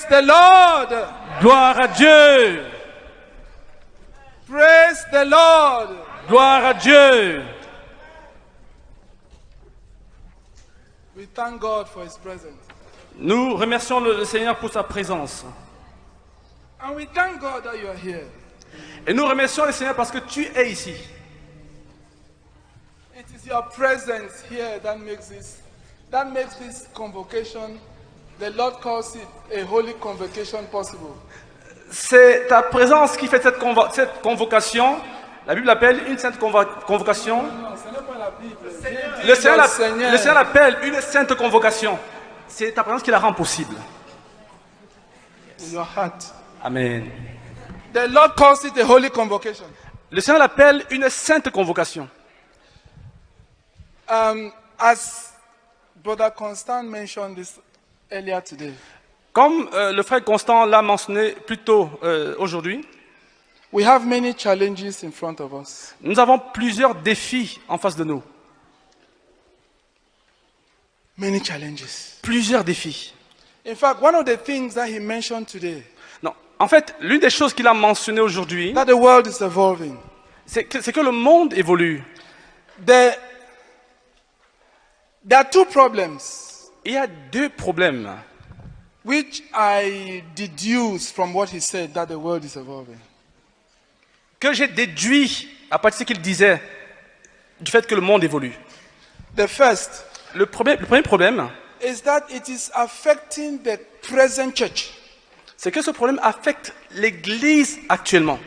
Praise the Lord. Gloire à Dieu. Praise the Lord. Gloire à Dieu. We thank God for His presence. Nous remercions le Seigneur pour sa présence. And we thank God that you are here. Et nous remercions le Seigneur parce que tu es ici. It is your presence here that makes this convocation, the Lord calls it a holy convocation, possible. C'est ta présence qui fait cette convocation. La Bible l'appelle une sainte convocation. Non, ce n'est pas la Bible. Le Seigneur l'appelle une sainte convocation. C'est ta présence qui la rend possible. In your heart. Amen. The Lord calls it a holy convocation. Le Seigneur l'appelle une sainte convocation. As Brother Constant mentioned this earlier today, Comme le frère Constant l'a mentionné plus tôt aujourd'hui, we have many challenges in front of us. nous avons plusieurs défis en face de nous. Many challenges. Plusieurs défis. In fact, one of the things that he mentioned today, Non, en fait, l'une des choses qu'il a mentionné aujourd'hui, that the world is evolving. c'est que le monde évolue. There are two problems Il y a deux problèmes which I deduce from what he said, that the world is evolving. que j'ai déduits à partir de ce qu'il disait du fait que le monde évolue. The first Le premier problème, is that it is affecting the present church. c'est que ce problème affecte l'Église actuellement.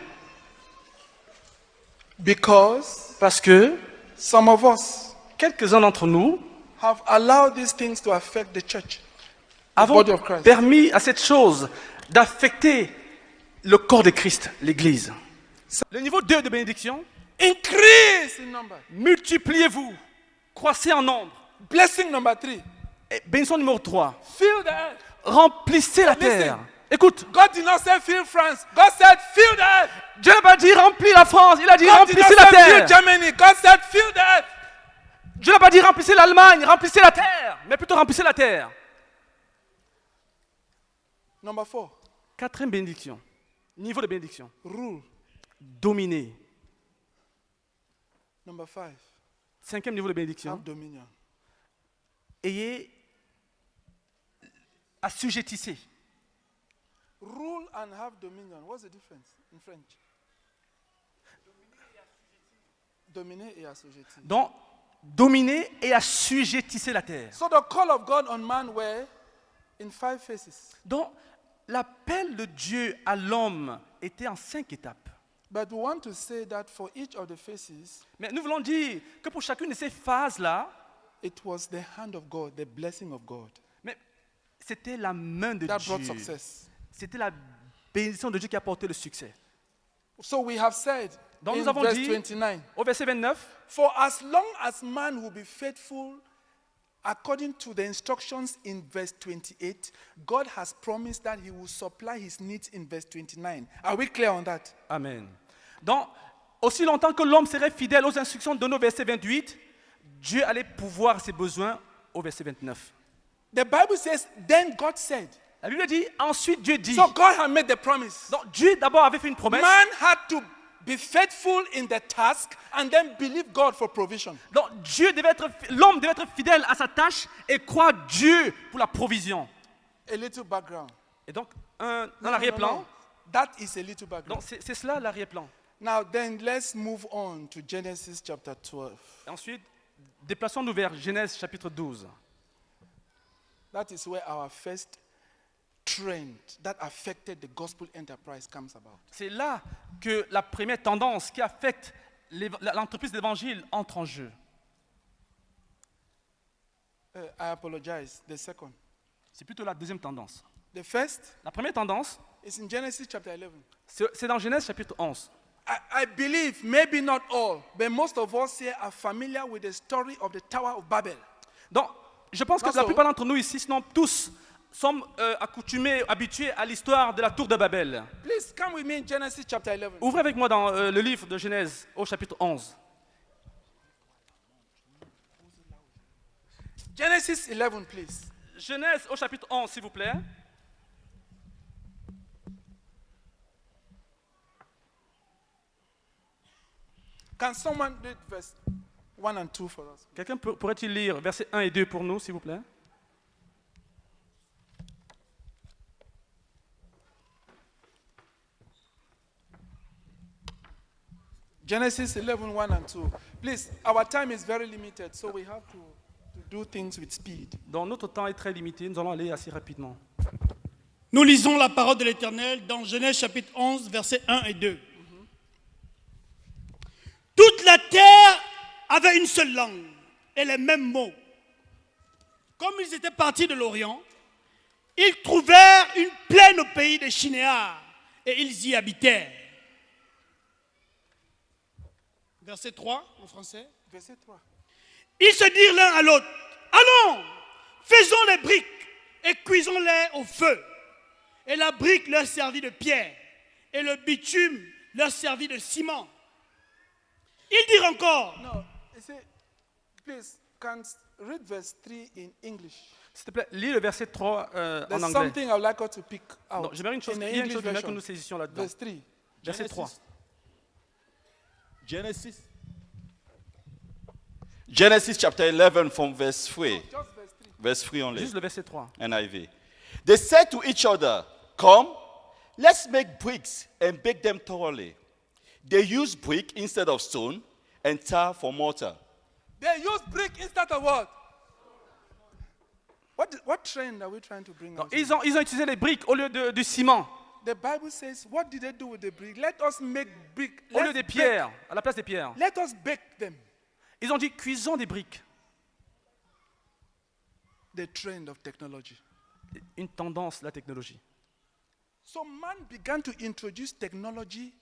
Because Parce que some of us quelques-uns d'entre nous have allowed these things to affect the church, the avons body of Christ. permis à cette chose d'affecter le corps de Christ, l'Église. Le niveau 2 de bénédiction, Increase in number. multipliez-vous, croissez en nombre. Blessing number 3. Et bénédiction numéro 3, Fill the earth. remplissez la Listen. terre. Écoute, God did not say fill France. God said fill the earth. Dieu n'a pas dit remplis la France, il a dit God did not remplissez la say fill terre. Germany. God said fill the earth. Dieu n'a pas dit remplissez l'Allemagne, remplissez la terre, mais plutôt remplissez la terre. Number 4. Quatrième bénédiction, niveau de bénédiction, Rule. dominer. Number 5. Cinquième niveau de bénédiction, Have dominion. ayez assujettissez. Rule and have dominion. What's the difference in French? Dominer et assujettir. Donc, dominer et assujettissez la terre. So the call of God on man were in 5 phases. Donc, l'appel de Dieu à l'homme était en 5 étapes. But we want to say that for each of the phases, Mais nous voulons dire que pour chacune de ces phases-là, it was the hand of God, the blessing of God mais c'était la main de that brought Dieu. success. C'était la bénédiction de Dieu qui a apporté le succès. So we have said Donc in nous avons verse dit 29, au verset 29, for as long as man will be faithful according to the instructions in verse 28, God has promised that he will supply his needs in verse 29. Are we clear on that? Amen. Donc, aussi longtemps que l'homme serait fidèle aux instructions données au verset 28, Dieu allait pouvoir ses besoins au verset 29. The Bible says, then God said. La Bible dit, ensuite Dieu dit. So God had made the promise. Donc Dieu d'abord avait fait une promesse. Man had to be faithful in the task and then believe God for provision. Donc l'homme devait être fidèle à sa tâche et croire Dieu pour la provision. A little background. Et donc, dans l'arrière-plan, No. That is a little background. donc c'est cela l'arrière-plan. Now then, let's move on to Genesis chapter 12. Et ensuite, déplaçons-nous vers Genèse chapitre 12. That is where our first trend that affected the gospel enterprise comes about. C'est là que la première tendance qui affecte l'entreprise d'évangile entre en jeu. I apologize. The second. C'est plutôt la deuxième tendance. The first La première tendance, is in Genesis chapter 11. c'est dans Genèse chapitre 11. I believe, maybe not all, but most of us here are familiar with the story of the Tower of Babel. Donc, je pense que That's la all. plupart d'entre nous ici, sinon tous, sommes accoutumés, habitués à l'histoire de la tour de Babel. Please come with me in Genesis chapter 11. Ouvrez avec moi dans le livre de Genèse au chapitre 11. Genesis 11, please. Genèse au chapitre 11, s'il vous plaît. Can someone read verse 1 and 2 for us? Quelqu'un pourrait-il lire versets 1 et 2 pour nous, s'il vous plaît? Genesis 11, 1 and 2. Please, our time is very limited, so we have to do things with speed. Donc notre temps est très limité, nous allons aller assez rapidement. Nous lisons la parole de l'Éternel dans Genèse chapitre 11, versets 1 et 2. Toute la terre avait une seule langue et les mêmes mots. Comme ils étaient partis de l'Orient, ils trouvèrent une plaine au pays des Shinéars et ils y habitèrent. Verset 3 en français. Verset 3. Ils se dirent l'un à l'autre, allons, faisons les briques et cuisons-les au feu. Et la brique leur servit de pierre et le bitume leur servit de ciment. Ils dirent encore, No, you see, please, can read verse 3 in English. S'il te plaît, lis le verset 3 en There's anglais. something I would like us to pick out. Non, j'aimerais une chose, in the il y a une English chose que version. nous saisissions là-dedans. Verse 3. Verset 3. Genesis chapter 11 from verse 3. Just verse 3. Verse 3 only. Juste le verset 3. NIV. They said to each other, come, let's make bricks and bake them thoroughly. They used brick instead of stone and tar for mortar. They use brick instead of what? What trend are we trying to bring Donc, out? ils ont utilisé les briques au lieu du ciment, The Bible says, what did they do with the brick? Let us make brick. au lieu Let's des bake- pierres, à la place des pierres. Let us bake them. Ils ont dit cuisons des briques. The trend of technology. Une tendance, la technologie. So man began to introduce technology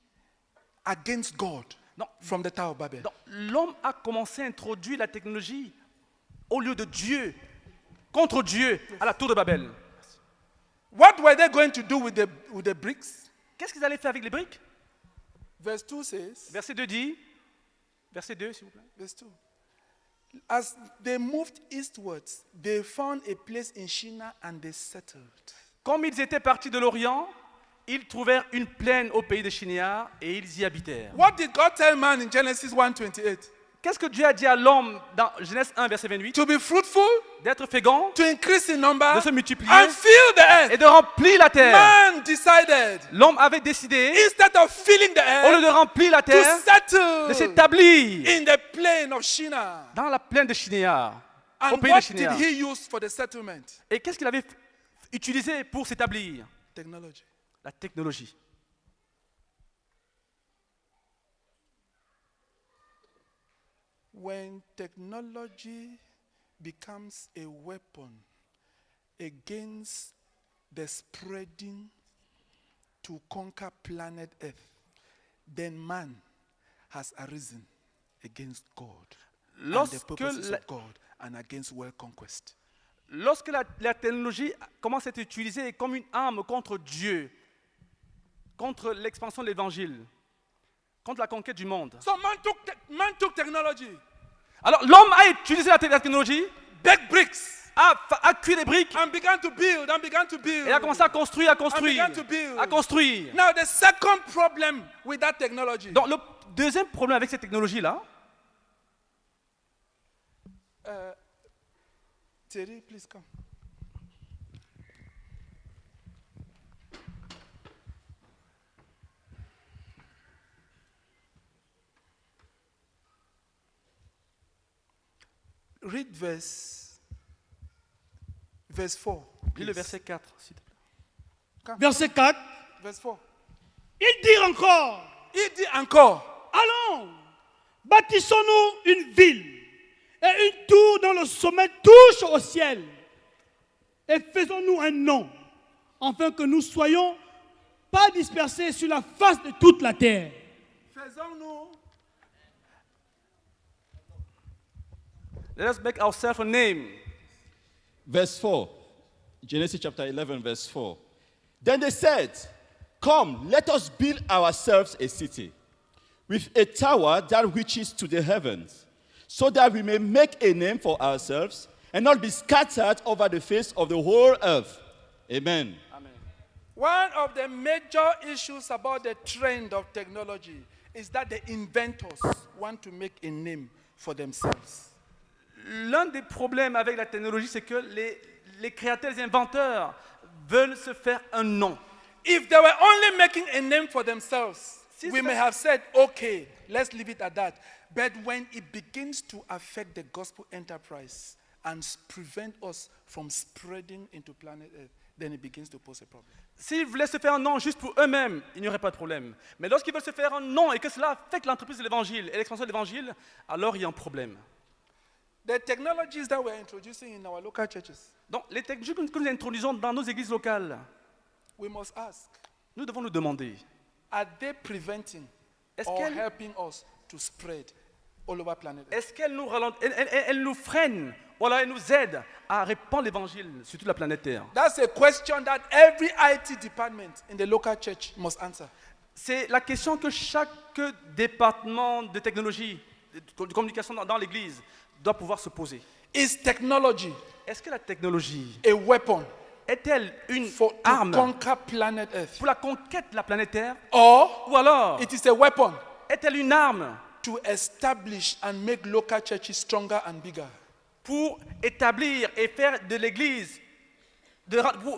against God Non. from the Tower of Babel. Donc, l'homme a commencé à introduire la technologie au lieu de Dieu, contre Dieu, à la tour de Babel. What were they going to do with the bricks? Qu'est-ce qu'ils allaient faire avec les briques? Verse 2 says, Verset 2 dit, verset 2 s'il vous plaît. verse 2. As they moved eastwards, they found a place in Shinar and they settled. Comme ils étaient partis de l'Orient, ils trouvèrent une plaine au pays des Shinéars et ils y habitèrent. What did God tell man in Genesis 1:28? Qu'est-ce que Dieu a dit à l'homme dans Genèse 1, verset 28? To be fruitful, D'être fécond, to increase in number, de se multiplier and fill the et earth. de remplir la terre. Man decided, L'homme avait décidé, instead of filling the au lieu earth, de remplir la to terre, de settle s'établir in the plain of Shinar. dans la plaine de Shinéar, au And pays de what did Shinéar. he use for the settlement? Et qu'est-ce qu'il avait utilisé pour s'établir? Technology. La technologie. When technology becomes a weapon against the spreading to conquer planet Earth, then man has arisen against God and the Lorsque purposes la- of God and against world conquest. Lorsque la technologie commence à être utilisée comme une arme contre Dieu, contre l'expansion de l'évangile, contre la conquête du monde. So man took technology, Alors l'homme a utilisé la technologie, baked bricks, a cuit des briques and began to build and began to build. et a commencé à construire, And began to build. à construire. Now the second problem with that technology. Donc le deuxième problème avec cette technologie-là, Thierry, please come. Read verse 4. lis le please. verset 4. s'il te plaît. verset 4, Verse 4. ils dirent encore, Il dit encore, allons, bâtissons-nous une ville et une tour dont le sommet touche au ciel. Et faisons-nous un nom, afin que nous soyons pas dispersés sur la face de toute la terre. faisons-nous Let us make ourselves a name. Verse 4. Genesis chapter 11, verse 4. Then they said, come, let us build ourselves a city with a tower that reaches to the heavens, so that we may make a name for ourselves and not be scattered over the face of the whole earth. Amen. One of the major issues about the trend of technology is that the inventors want to make a name for themselves. L'un des problèmes avec la technologie, c'est que les créateurs, les inventeurs veulent se faire un nom. If they were only making a name for themselves, Si we ça- may have said, okay, let's leave it at that. But when it begins to affect the gospel enterprise and prevent us from spreading into planet Earth, then it begins to pose a problem. S'ils voulaient se faire un nom juste pour eux-mêmes, il n'y aurait pas de problème. Mais lorsqu'ils veulent se faire un nom et que cela affecte l'entreprise de l'évangile et l'expansion de l'évangile, alors il y a un problème. The technologies that we're introducing in our local churches, Donc, les technologies que nous introduisons dans nos églises locales, we must ask, nous devons nous demander, are they preventing Est-ce or qu'elles- helping us to spread all over planet Earth? est-ce qu'elles nous ralentent, elles nous freinent, ou alors elles nous aident à répandre l'évangile sur toute la planète Terre? That's a question that every IT department in the local church must answer. C'est la question que chaque département de technologie, de communication dans l'église doit pouvoir se poser. Is technology Est-ce que la technologie a weapon est-elle une to arme conquer planet Earth? pour la conquête de la planète Terre? Or Ou alors, it is a weapon est-elle une arme to establish and make local churches stronger and bigger? pour établir et faire de l'église,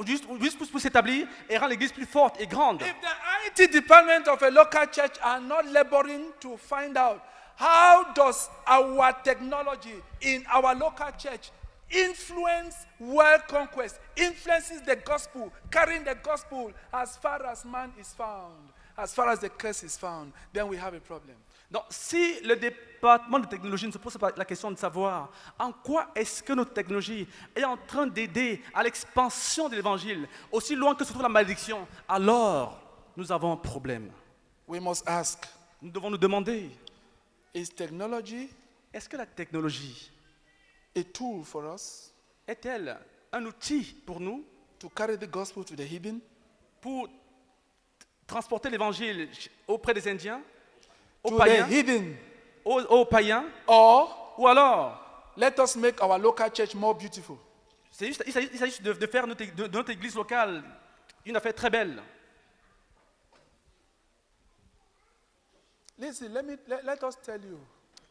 juste pour s'établir et rendre l'église plus forte et grande? If the IT department of a local church are not laboring to find out how does our technology in our local church influence world conquest, influences the gospel, carrying the gospel as far as man is found, as far as the curse is found, then we have a problem. Donc, si le département de technologie ne se pose pas la question de savoir en quoi est-ce que notre technologie est en train d'aider à l'expansion de l'évangile, aussi loin que se trouve la malédiction, alors nous avons un problème. We must ask, Nous devons nous demander, is technology est-ce que la technologie a tool for us est-elle un outil pour nous to carry the gospel to the heathen? pour transporter l'évangile auprès des Indiens, aux To the païens, heathen. aux païens, Or ou alors, let us make our local church more beautiful. il s'agit juste de faire de notre église locale une affaire très belle. Listen, let us tell you.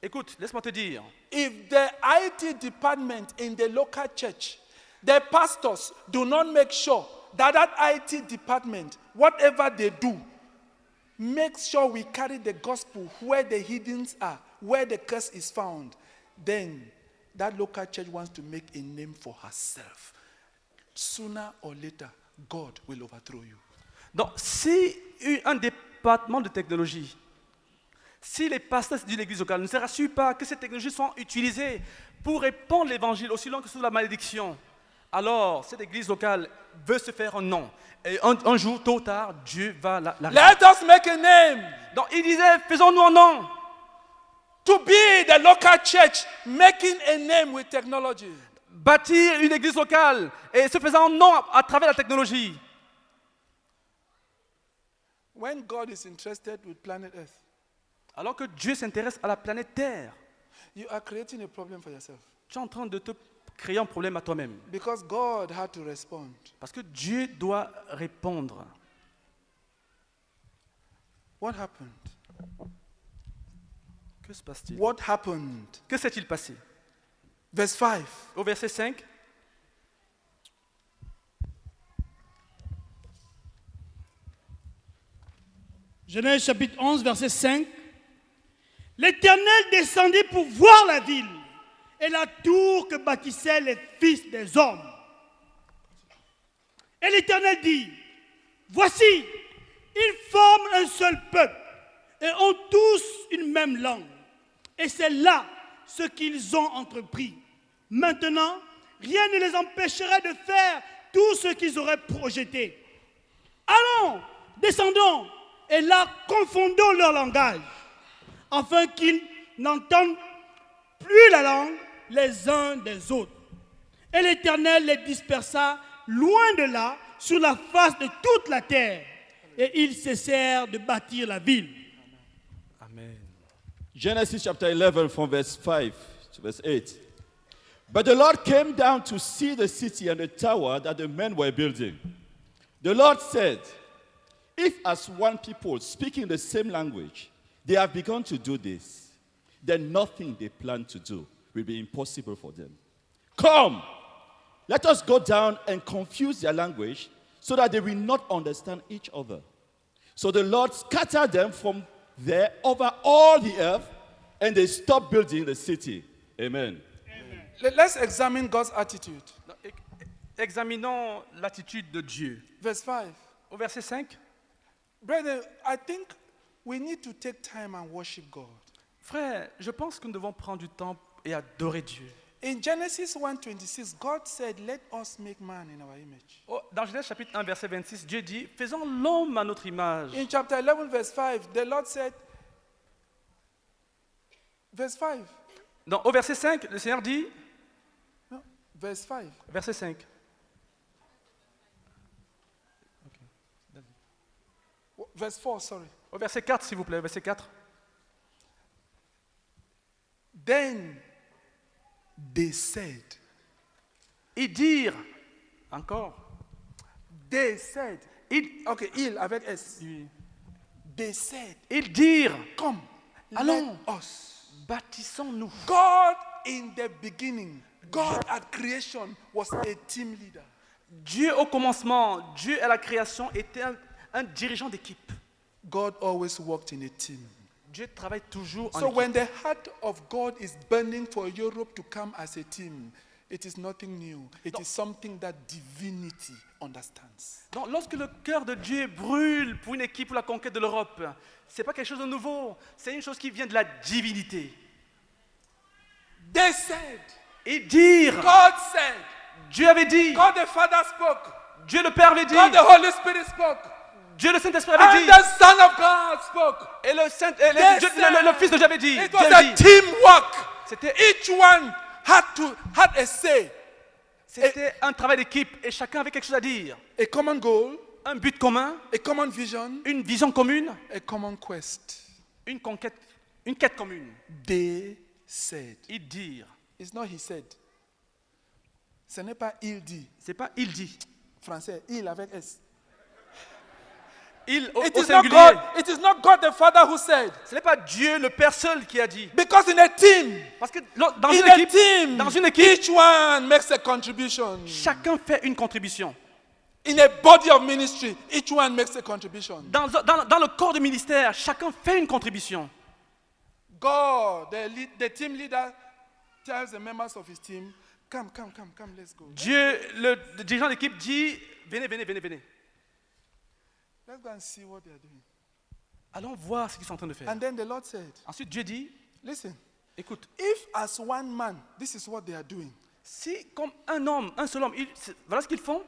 Écoute, laisse-moi te dire, If the IT department in the local church, the pastors do not make sure that that IT department, whatever they do, makes sure we carry the gospel where the heathens are, where the curse is found, then that local church wants to make a name for herself. Sooner or later, God will overthrow you. donc si un département de technologie, si les pasteurs d'une église locale ne se rassurent pas que ces technologies sont utilisées pour répandre l'évangile aussi loin que sous la malédiction, alors cette église locale veut se faire un nom. Et un jour, tôt ou tard, Dieu va la Let us make a name Donc il disait, faisons-nous un nom. to be the local church making a name with technology. Bâtir une église locale et se faisant un nom à travers la technologie. When God is interested with planet Earth, Alors que Dieu s'intéresse à la planète Terre, you are creating a problem for yourself. tu es en train de te créer un problème à toi-même. Because God had to respond. Parce que Dieu doit répondre. What happened? Que se passe-t-il? What happened? Que s'est-il passé? Verse 5. Au verset 5, Genèse chapitre 11, verset 5. L'Éternel descendit pour voir la ville et la tour que bâtissaient les fils des hommes. Et l'Éternel dit, voici, ils forment un seul peuple et ont tous une même langue. Et c'est là ce qu'ils ont entrepris. Maintenant, rien ne les empêcherait de faire tout ce qu'ils auraient projeté. Allons, descendons, et là confondons leur langage, afin qu'ils n'entendent plus la langue les uns des autres. Et l'Éternel les dispersa loin de là, sur la face de toute la terre, et ils cessèrent de bâtir la ville. Amen. Genesis chapter 11 from verse 5 to verse 8. But the Lord came down to see the city and the tower that the men were building. The Lord said, if as one people speaking the same language, they have begun to do this, then nothing they plan to do will be impossible for them. Come, let us go down and confuse their language so that they will not understand each other. So the Lord scattered them from there over all the earth, and they stopped building the city. Amen. Let's examine God's attitude. Examinons l'attitude de Dieu. Verse 5. Au verset 5, Brethren, I think we need to take time and worship God. frère, je pense que nous devons prendre du temps et adorer Dieu. In Genesis 1:26, God said, "Let us make man in our image." Oh, dans Genèse chapitre 1, verset 26, Dieu dit, faisons l'homme à notre image. In chapter 11, verse 5, the Lord said, verse 5, Au verset 5, le Seigneur dit, no, verse 5, verset 5, verse 4, sorry. au verset 4, s'il vous plaît, verset 4. Then they said, Ils dirent, encore, they said, okay, il avec S. ils They said, dirent, come, allons, let us. bâtissons-nous. God in the beginning, God at creation was a team leader. Dieu au commencement, Dieu à la création était un dirigeant d'équipe. God always worked in a team. Dieu travaille toujours en So équipe. when the heart of God is burning for Europe to come as a team, it is nothing new. It is something that divinity understands. Donc, lorsque le cœur de Dieu brûle pour une équipe pour la conquête de l'Europe, ce n'est pas quelque chose de nouveau, c'est une chose qui vient de la divinité. They said, Ils dirent, God said, Dieu avait dit, God the Father spoke, Dieu le Père avait dit, God the Holy Spirit spoke, Dieu le Saint-Esprit avait and dit, the Son of God spoke. et le They le Fils de Dieu avait dit. It Dieu was avait a dit. teamwork. C'était Each one had a say, C'était un travail d'équipe et chacun avait quelque chose à dire. a common goal, Un but commun, a common vision, une vision commune, a common quest. une quête commune. They said. Ils dirent. It's not he said. Ce n'est pas il dit. C'est pas il dit. Français, il avec S. Il au It is not singulier. God. It is not God the Father who said. Ce n'est pas Dieu le Père seul qui a dit. Because in a team, Parce que dans in une a équipe, each one makes a contribution. chacun fait une contribution. In a body of ministry, each one makes a contribution. Dans le corps de ministère, chacun fait une contribution. God, the team leader, tells the members of his team, come, let's go. Dieu, le dirigeant d'équipe dit, venez. Let's go and see what they are doing. Allons voir ce qu'ils sont en train de faire. And then the Lord said, Ensuite, Dieu dit, listen, écoute, if as one man, this is what they are doing, si comme un seul homme, voilà ce qu'ils font,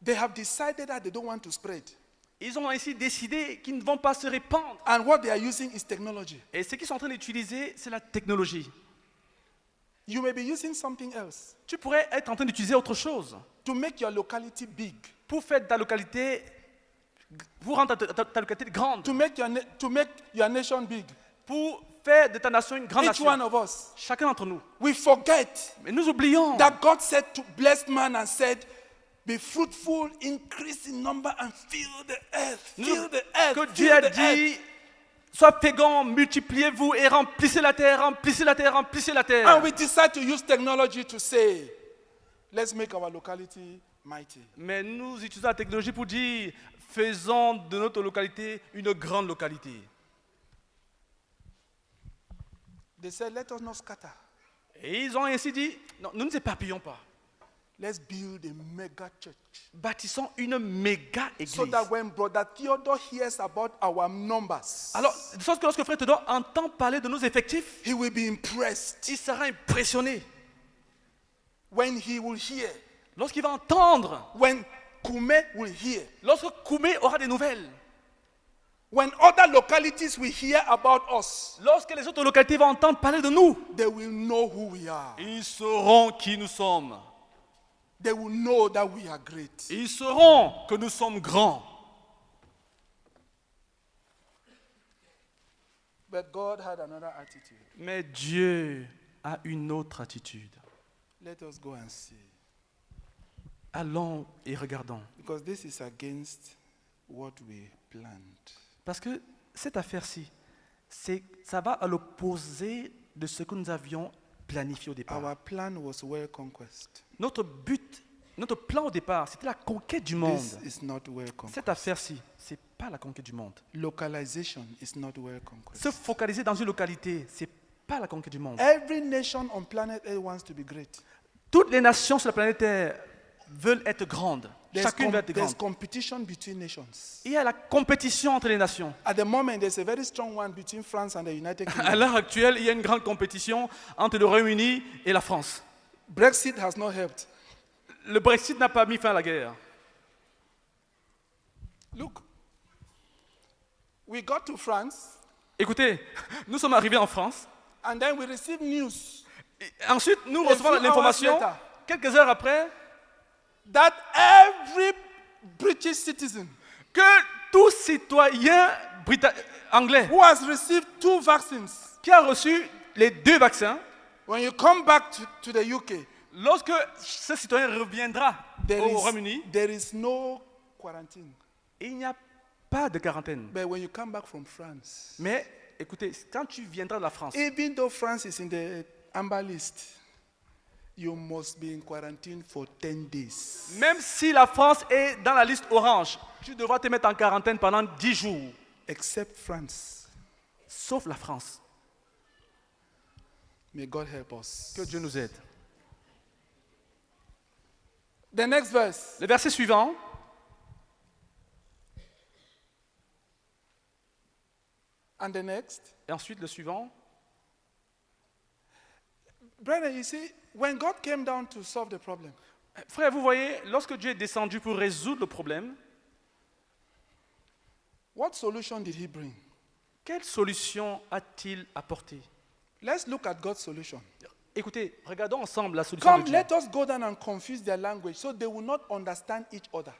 they have decided that they don't want to spread. ils ont ainsi décidé qu'ils ne vont pas se répandre. And what they are using is technology. Et ce qu'ils sont en train d'utiliser, c'est la technologie. You may be using something else Tu pourrais être en train d'utiliser autre chose to make your locality big, pour faire ta localité, pour rendre ta localité grande, to make your nation big. pour faire de ta nation une grande Each one nation. of us, Chacun d'entre nous. we forget Mais nous oublions that God said to bless man and said, be fruitful, increase in number and fill the earth. Fill the earth. que Dieu Fill a the earth. dit, sois fécond, multipliez-vous et remplissez la terre, remplissez la terre, remplissez la terre. And we decide to use technology to say, let's make our locality mighty. Mais nous utilisons la technologie pour dire, faisons de notre localité une grande localité. They said, let us not scatter. Et ils ont ainsi dit, non, nous ne nous éparpillons pas. Let's build a mega church. Bâtissons une méga église. So that when Brother Theodore hears about our numbers, Alors, de sorte que lorsque Frère Théodore entend parler de nos effectifs, he will be impressed. il sera impressionné. When he will hear, Lorsqu'il va entendre, when Kume will hear, lorsque Koumé aura des nouvelles, when other localities will hear about us, lorsque les autres localités vont entendre parler de nous, they will know who we are. ils sauront qui nous sommes. They will know that we are great. Ils sauront que nous sommes grands. But God had another attitude. Mais Dieu a une autre attitude. Let us go and see. Allons et regardons. Because this is against what we planned. Parce que cette affaire-ci, ça va à l'opposé de ce que nous avions planifié au départ. Our plan was world conquest. Notre but, notre plan au départ, c'était la conquête du monde. This is not world conquest. Cette affaire-ci, ce n'est pas la conquête du monde. Localization is not world conquest. Se focaliser dans une localité, ce n'est pas la conquête du monde. Every nation on planet Earth wants to be great. Toutes les nations sur la planète Terre veulent être grandes. Chacune veut être There's grande. competition between nations. Il y a la compétition entre les nations. At the moment, there's a very strong one between France and the United À Kingdom. l'heure actuelle, il y a une grande compétition entre le Royaume-Uni et la France. Brexit has not helped. Le Brexit n'a pas mis fin à la guerre. Look, we got to France, Écoutez, nous sommes arrivés en France. and then we received news Et ensuite, nous A recevons few l'information, hours later. quelques heures après, that every British citizen que tout citoyen anglais who has received 2 vaccines, qui a reçu les 2 vaccins, when you come back to the UK, lorsque ce citoyen reviendra au Royaume-Uni, there is no quarantine. il n'y a pas de quarantaine. But when you come back from France, Mais écoutez, quand tu viendras de la France, even though France is in the amber list, you must be in quarantine for 10 days. même si la France est dans la liste orange, tu devras te mettre en quarantaine pendant 10 jours, Except France. sauf la France. May God help us. Que Dieu nous aide. The next verse. Le verset suivant, And the next. et ensuite le suivant. Brother, you see, when God came down to solve the problem, Frère, vous voyez, lorsque Dieu est descendu pour résoudre le problème, what solution did he bring? quelle solution a-t-il apporté? Let's look at God's solution. Écoutez, regardons ensemble la solution de Come, Dieu. let us go down and confuse their language so they will not understand each other.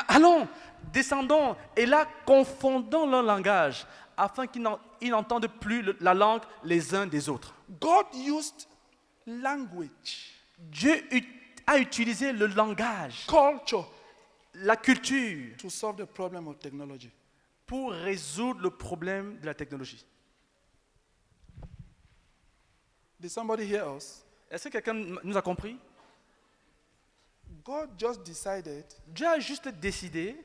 Allons, descendons, et là, confondons leur langage, afin qu'ils n'entendent plus la langue les uns des autres. God used language, Dieu a utilisé le langage, culture, la culture, to solve the problem of technology. pour résoudre le problème de la technologie. Did somebody hear us? Est-ce que quelqu'un nous a compris? God just decided Dieu a juste décidé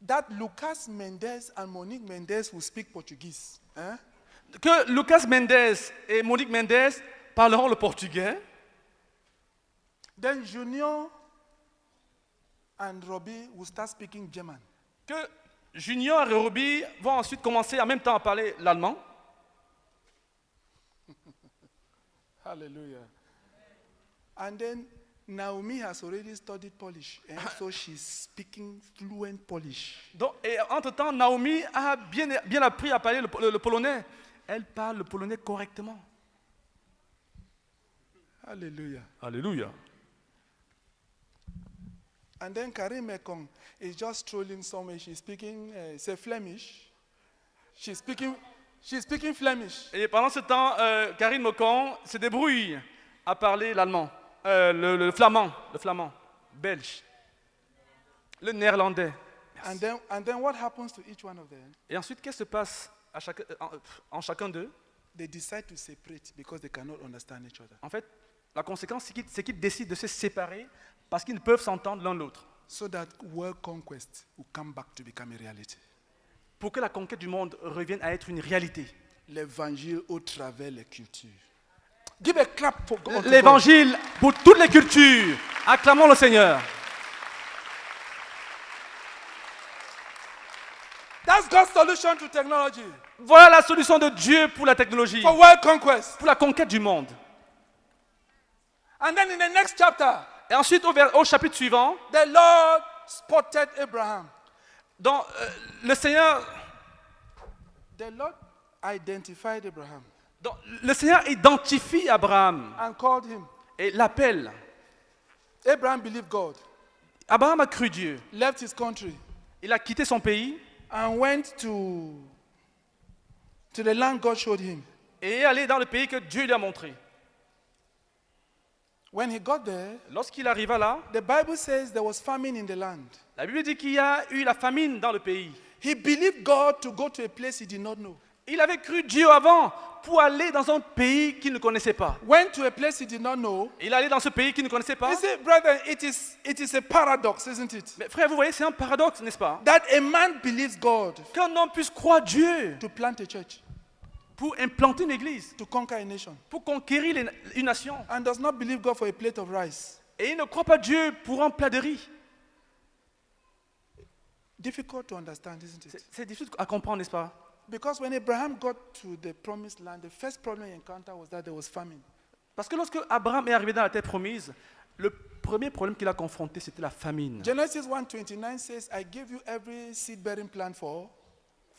that Lucas Mendes and Monique Mendes will speak Portuguese. Eh? que Lucas Mendes et Monique Mendes parleront le portugais, Then Junior and Robbie will start speaking German. que Junior et Roby vont ensuite commencer en même temps à parler l'allemand, Hallelujah. And then Naomi has already studied Polish, so she's speaking fluent Polish. donc, et entre-temps, Naomi a bien appris à parler le polonais. Elle parle le polonais correctement. Hallelujah. Alléluia. And then Karim Ekong is just strolling somewhere. She's speaking, say Flemish. She's speaking Flemish. Et pendant ce temps, Karine Mocon se débrouille à parler l'allemand, le flamand, belge, le néerlandais. And then what happens to each one of them? Et ensuite, qu'est-ce qui se passe en chacun d'eux? They decide to separate because they cannot understand each other. En fait, la conséquence, c'est qu'ils décident de se séparer parce qu'ils ne peuvent s'entendre l'un l'autre. So that world conquest will come back to become a reality. Pour que la conquête du monde revienne à être une réalité. L'évangile au travers les cultures. Give a clap for God. L'évangile pour toutes les cultures. Acclamons le Seigneur. That's God's solution to technology. Voilà la solution de Dieu pour la technologie, For world conquest. pour la conquête du monde. And then in the next chapter, Et ensuite, au chapitre suivant, the Lord spotted Abraham. donc, le Seigneur, The Lord identified Abraham donc, le Seigneur identifie Abraham and called him. et l'appelle. Abraham believed God, Abraham a cru Dieu. left his country, Il a quitté son pays and went to the land God showed him. et est allé dans le pays que Dieu lui a montré. When he got there, Lorsqu'il arriva là, the Bible says there was famine in the land. la Bible dit qu'il y a eu la famine dans le pays. He believed God to go to a place he did not know. Il avait cru Dieu avant pour aller dans un pays qu'il ne connaissait pas. Went to a place he did not know. Il allait dans ce pays qu'il ne connaissait pas. You see, brother, it is a paradox, isn't it? Mais frère, vous voyez, c'est un paradoxe, n'est-ce pas? That a man believes God Qu'un homme puisse croire Dieu to plant a church, pour implanter une église, to conquer a nation, pour conquérir une nation. and does not believe God for a plate of rice. Et il ne croit pas Dieu pour un plat de riz. Difficult to understand, isn't it? C'est difficile à comprendre, n'est-ce pas? Because when Abraham got to the promised land, the first problem he encountered was that there was famine. Parce que lorsque Abraham est arrivé dans la terre promise, le premier problème qu'il a confronté, c'était la famine. Genesis 1:29 says, I give you every seed-bearing plant for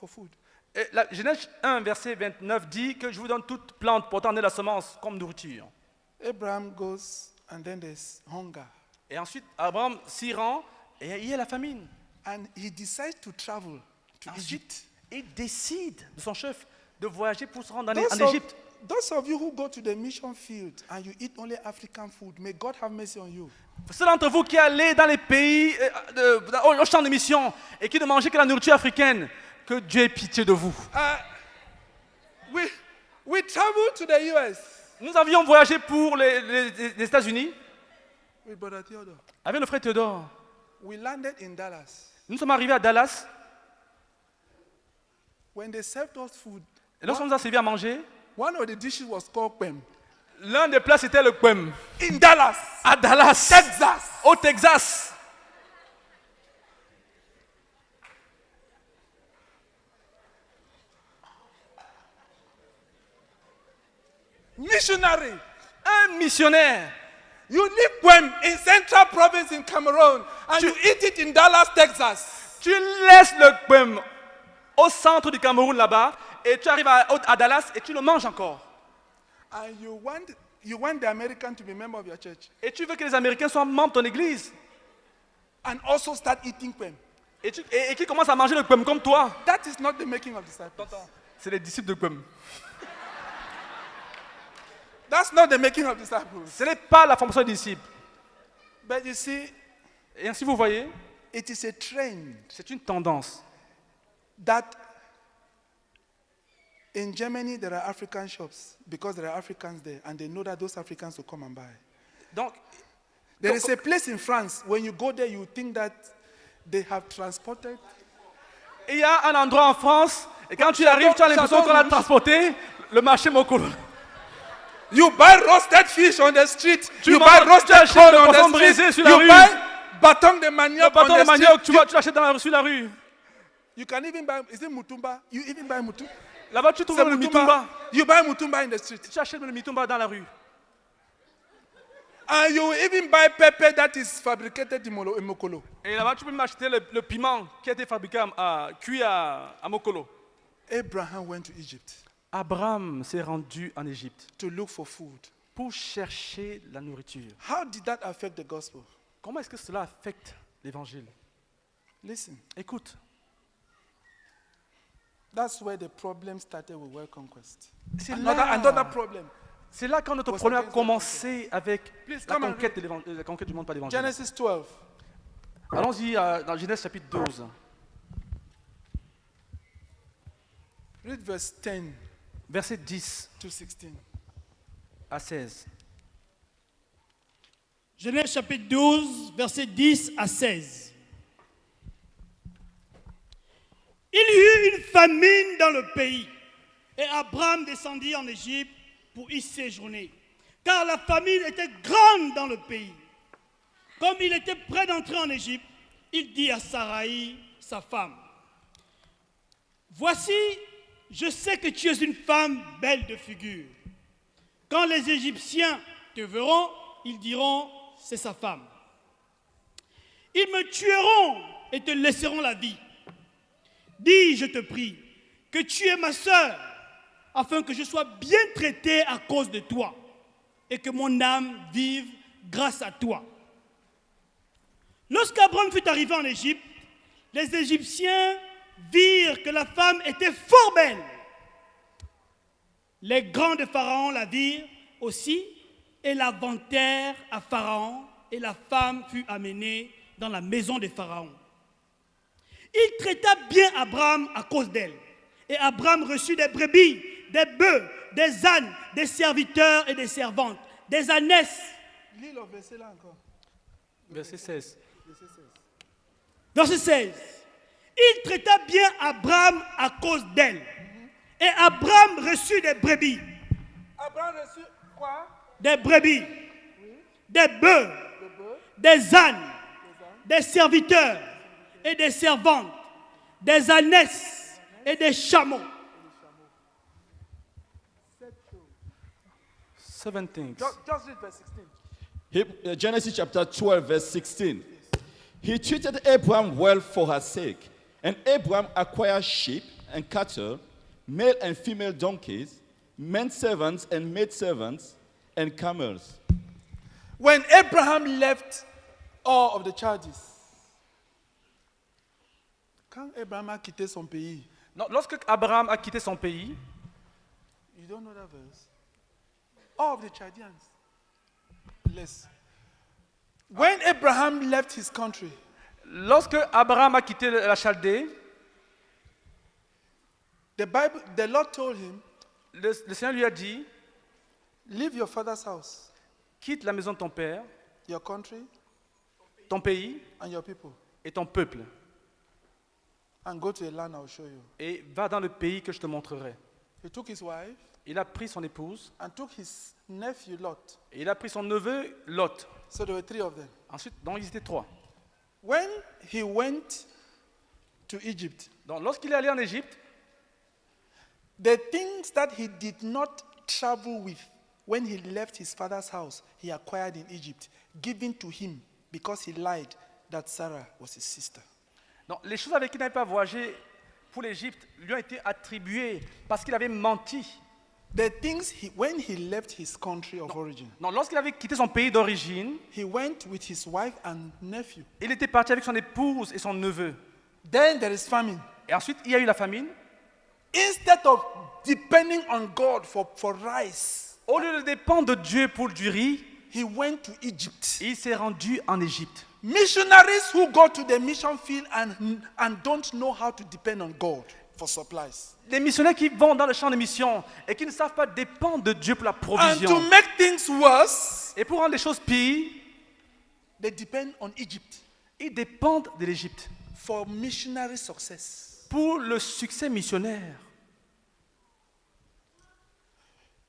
food. Et la Genèse 1, verset 29 dit que je vous donne toute plante portant de la semence comme nourriture. Abraham goes, and then there's hunger. Et ensuite, Abraham s'y rend et il y a la famine. And he decides to travel to Ensuite, Egypt. il décide de son chef de voyager pour se rendre en Those of, Égypte. those of you who go to the mission field and you eat only African food, may God have mercy on you. Ceux d'entre vous qui allez dans les pays, au champ de mission et qui ne mangez que la nourriture africaine, que Dieu ait pitié de vous. We traveled to the US Nous avions voyagé pour les États-Unis with Brother Theodore. avec le frère Théodore. We landed in Dallas. Nous sommes arrivés à Dallas When they served us food, et lorsqu'on nous a servi à manger, one of the dishes was called Pem. l'un des plats c'était le quem. In Dallas, À Dallas, Texas. au Texas. Missionary. Un missionnaire. You leave Pem in Central Province in Cameroon and you eat it in Dallas, Texas. Tu laisses le quem au centre du Cameroun là-bas et tu arrives à Dallas et tu le manges encore. And you want the American to be member of your church Et tu veux que les Américains soient membres de ton église and also start eating Pem. et qu'ils commencent à manger le quem comme toi. That is not the making of disciples. C'est les disciples de quem. That's not the making of disciples. Ce n'est pas la formation des disciples. But you see, Et ainsi vous voyez, it is a trend c'est une tendance. that in Germany there are African shops because there are Africans there and they know that those Africans will come and buy. Donc, There is a place in France, when you go there, you think that they have transported. il y a un endroit en France et quand tu arrives, tu as l'impression qu'on a transporté le marché Mokolo. You buy roasted fish on the street. Tu You buy achètes roasted le corn on poisson the brisé street. sur la You rue. buy bâton de manioc Le bâton on de the manioc, street. tu l'achètes sur la rue. You can even buy, is it mutumba? You even buy mutumba. Là-bas, tu trouves le mitumba. You buy mutumba in the street. Tu achètes le mitumba dans la rue. And you even buy pepper that is fabricated in Mokolo. Et là-bas, tu peux même acheter le piment qui a été fabriqué, cuit à Mokolo. Abraham went to Egypt Abraham s'est rendu en Égypte to look for food. pour chercher la nourriture. How did that affect the gospel? Comment est-ce que cela affecte l'évangile? Listen, Écoute, that's where the problem started with world conquest. c'est Another là, problem. c'est là quand notre Was problème a against commencé avec Please, la come and conquête, la conquête du monde par l'évangile. Genesis 12. Allons-y dans Genèse chapitre 12. Read verse 10 Verset 10 to 16. à 16. Genèse chapitre 12, versets 10 à 16. Il y eut une famine dans le pays, et Abraham descendit en Égypte pour y séjourner, car la famine était grande dans le pays. Comme il était prêt d'entrer en Égypte, il dit à Saraï, sa femme, « Voici, je sais que tu es une femme belle de figure. Quand les Égyptiens te verront, ils diront, c'est sa femme. Ils me tueront et te laisseront la vie. Dis, je te prie, que tu es ma sœur, afin que je sois bien traité à cause de toi, et que mon âme vive grâce à toi. » Lorsqu'Abraham fut arrivé en Égypte, les Égyptiens virent que la femme était fort belle. Les grands de Pharaon la virent aussi et la vantèrent à Pharaon, et la femme fut amenée dans la maison de Pharaon. Il traita bien Abraham à cause d'elle. Et Abraham reçut des brebis, des bœufs, des ânes, des serviteurs et des servantes, des ânesses. Lis le verset là encore. Verset 16. Verset 16. Il traita bien Abraham à cause d'elle. Et Abraham reçut des brebis, Abraham reçut quoi? des brebis, des bœufs, des ânes, des serviteurs et des servantes, des ânesses et des chameaux. 7 things. Just read verse 16. Genesis chapter 12, verse 16. He treated Abraham well for her sake, and Abraham acquired sheep and cattle, male and female donkeys, men servants and maid servants, and camels. When Abraham left all of the charges, quand Abraham a quitté son pays, Non, lorsque Abraham a quitté son pays, you don't know that verse? All of the Chaldeans. Less. When Abraham left his country, lorsque Abraham a quitté la Chaldée, the Lord told him, le Seigneur lui a dit, leave your father's house, quitte la maison de ton père, your country, ton pays and your people, et ton peuple, and go to a land I will show you. et va dans le pays que je te montrerai. He took his wife Il a pris son épouse, and took his nephew Lot. et il a pris son neveu Lot. So there were 3 of them. Ensuite, donc ils étaient 3. When he went to Egypt, Donc lorsqu'il est allé en Égypte, the things that he did not travel with when he left his father's house, he acquired in Egypt, given to him because he lied that Sarah was his sister. donc, les choses avec qui il n'avait pas voyagé pour l'Égypte lui ont été attribuées parce qu'il avait menti. The things when he left his country of origin, Donc lorsqu'il avait quitté son pays d'origine, he went with his wife and nephew. il était parti avec son épouse et son neveu. Then there is famine. Et ensuite, il y a eu la famine. Instead of depending on God for rice, Au lieu de dépendre de Dieu pour du riz, he went to Egypt. il s'est rendu en Égypte. Missionaries who go to the mission field and don't know how to depend on God for supplies. Des missionnaires qui vont dans le champ de mission et qui ne savent pas dépendre de Dieu pour la And provision. to make things worse, Et pour rendre les choses pires, they depend on Egypt ils dépendent de l'Égypte for missionary success. pour le succès missionnaire.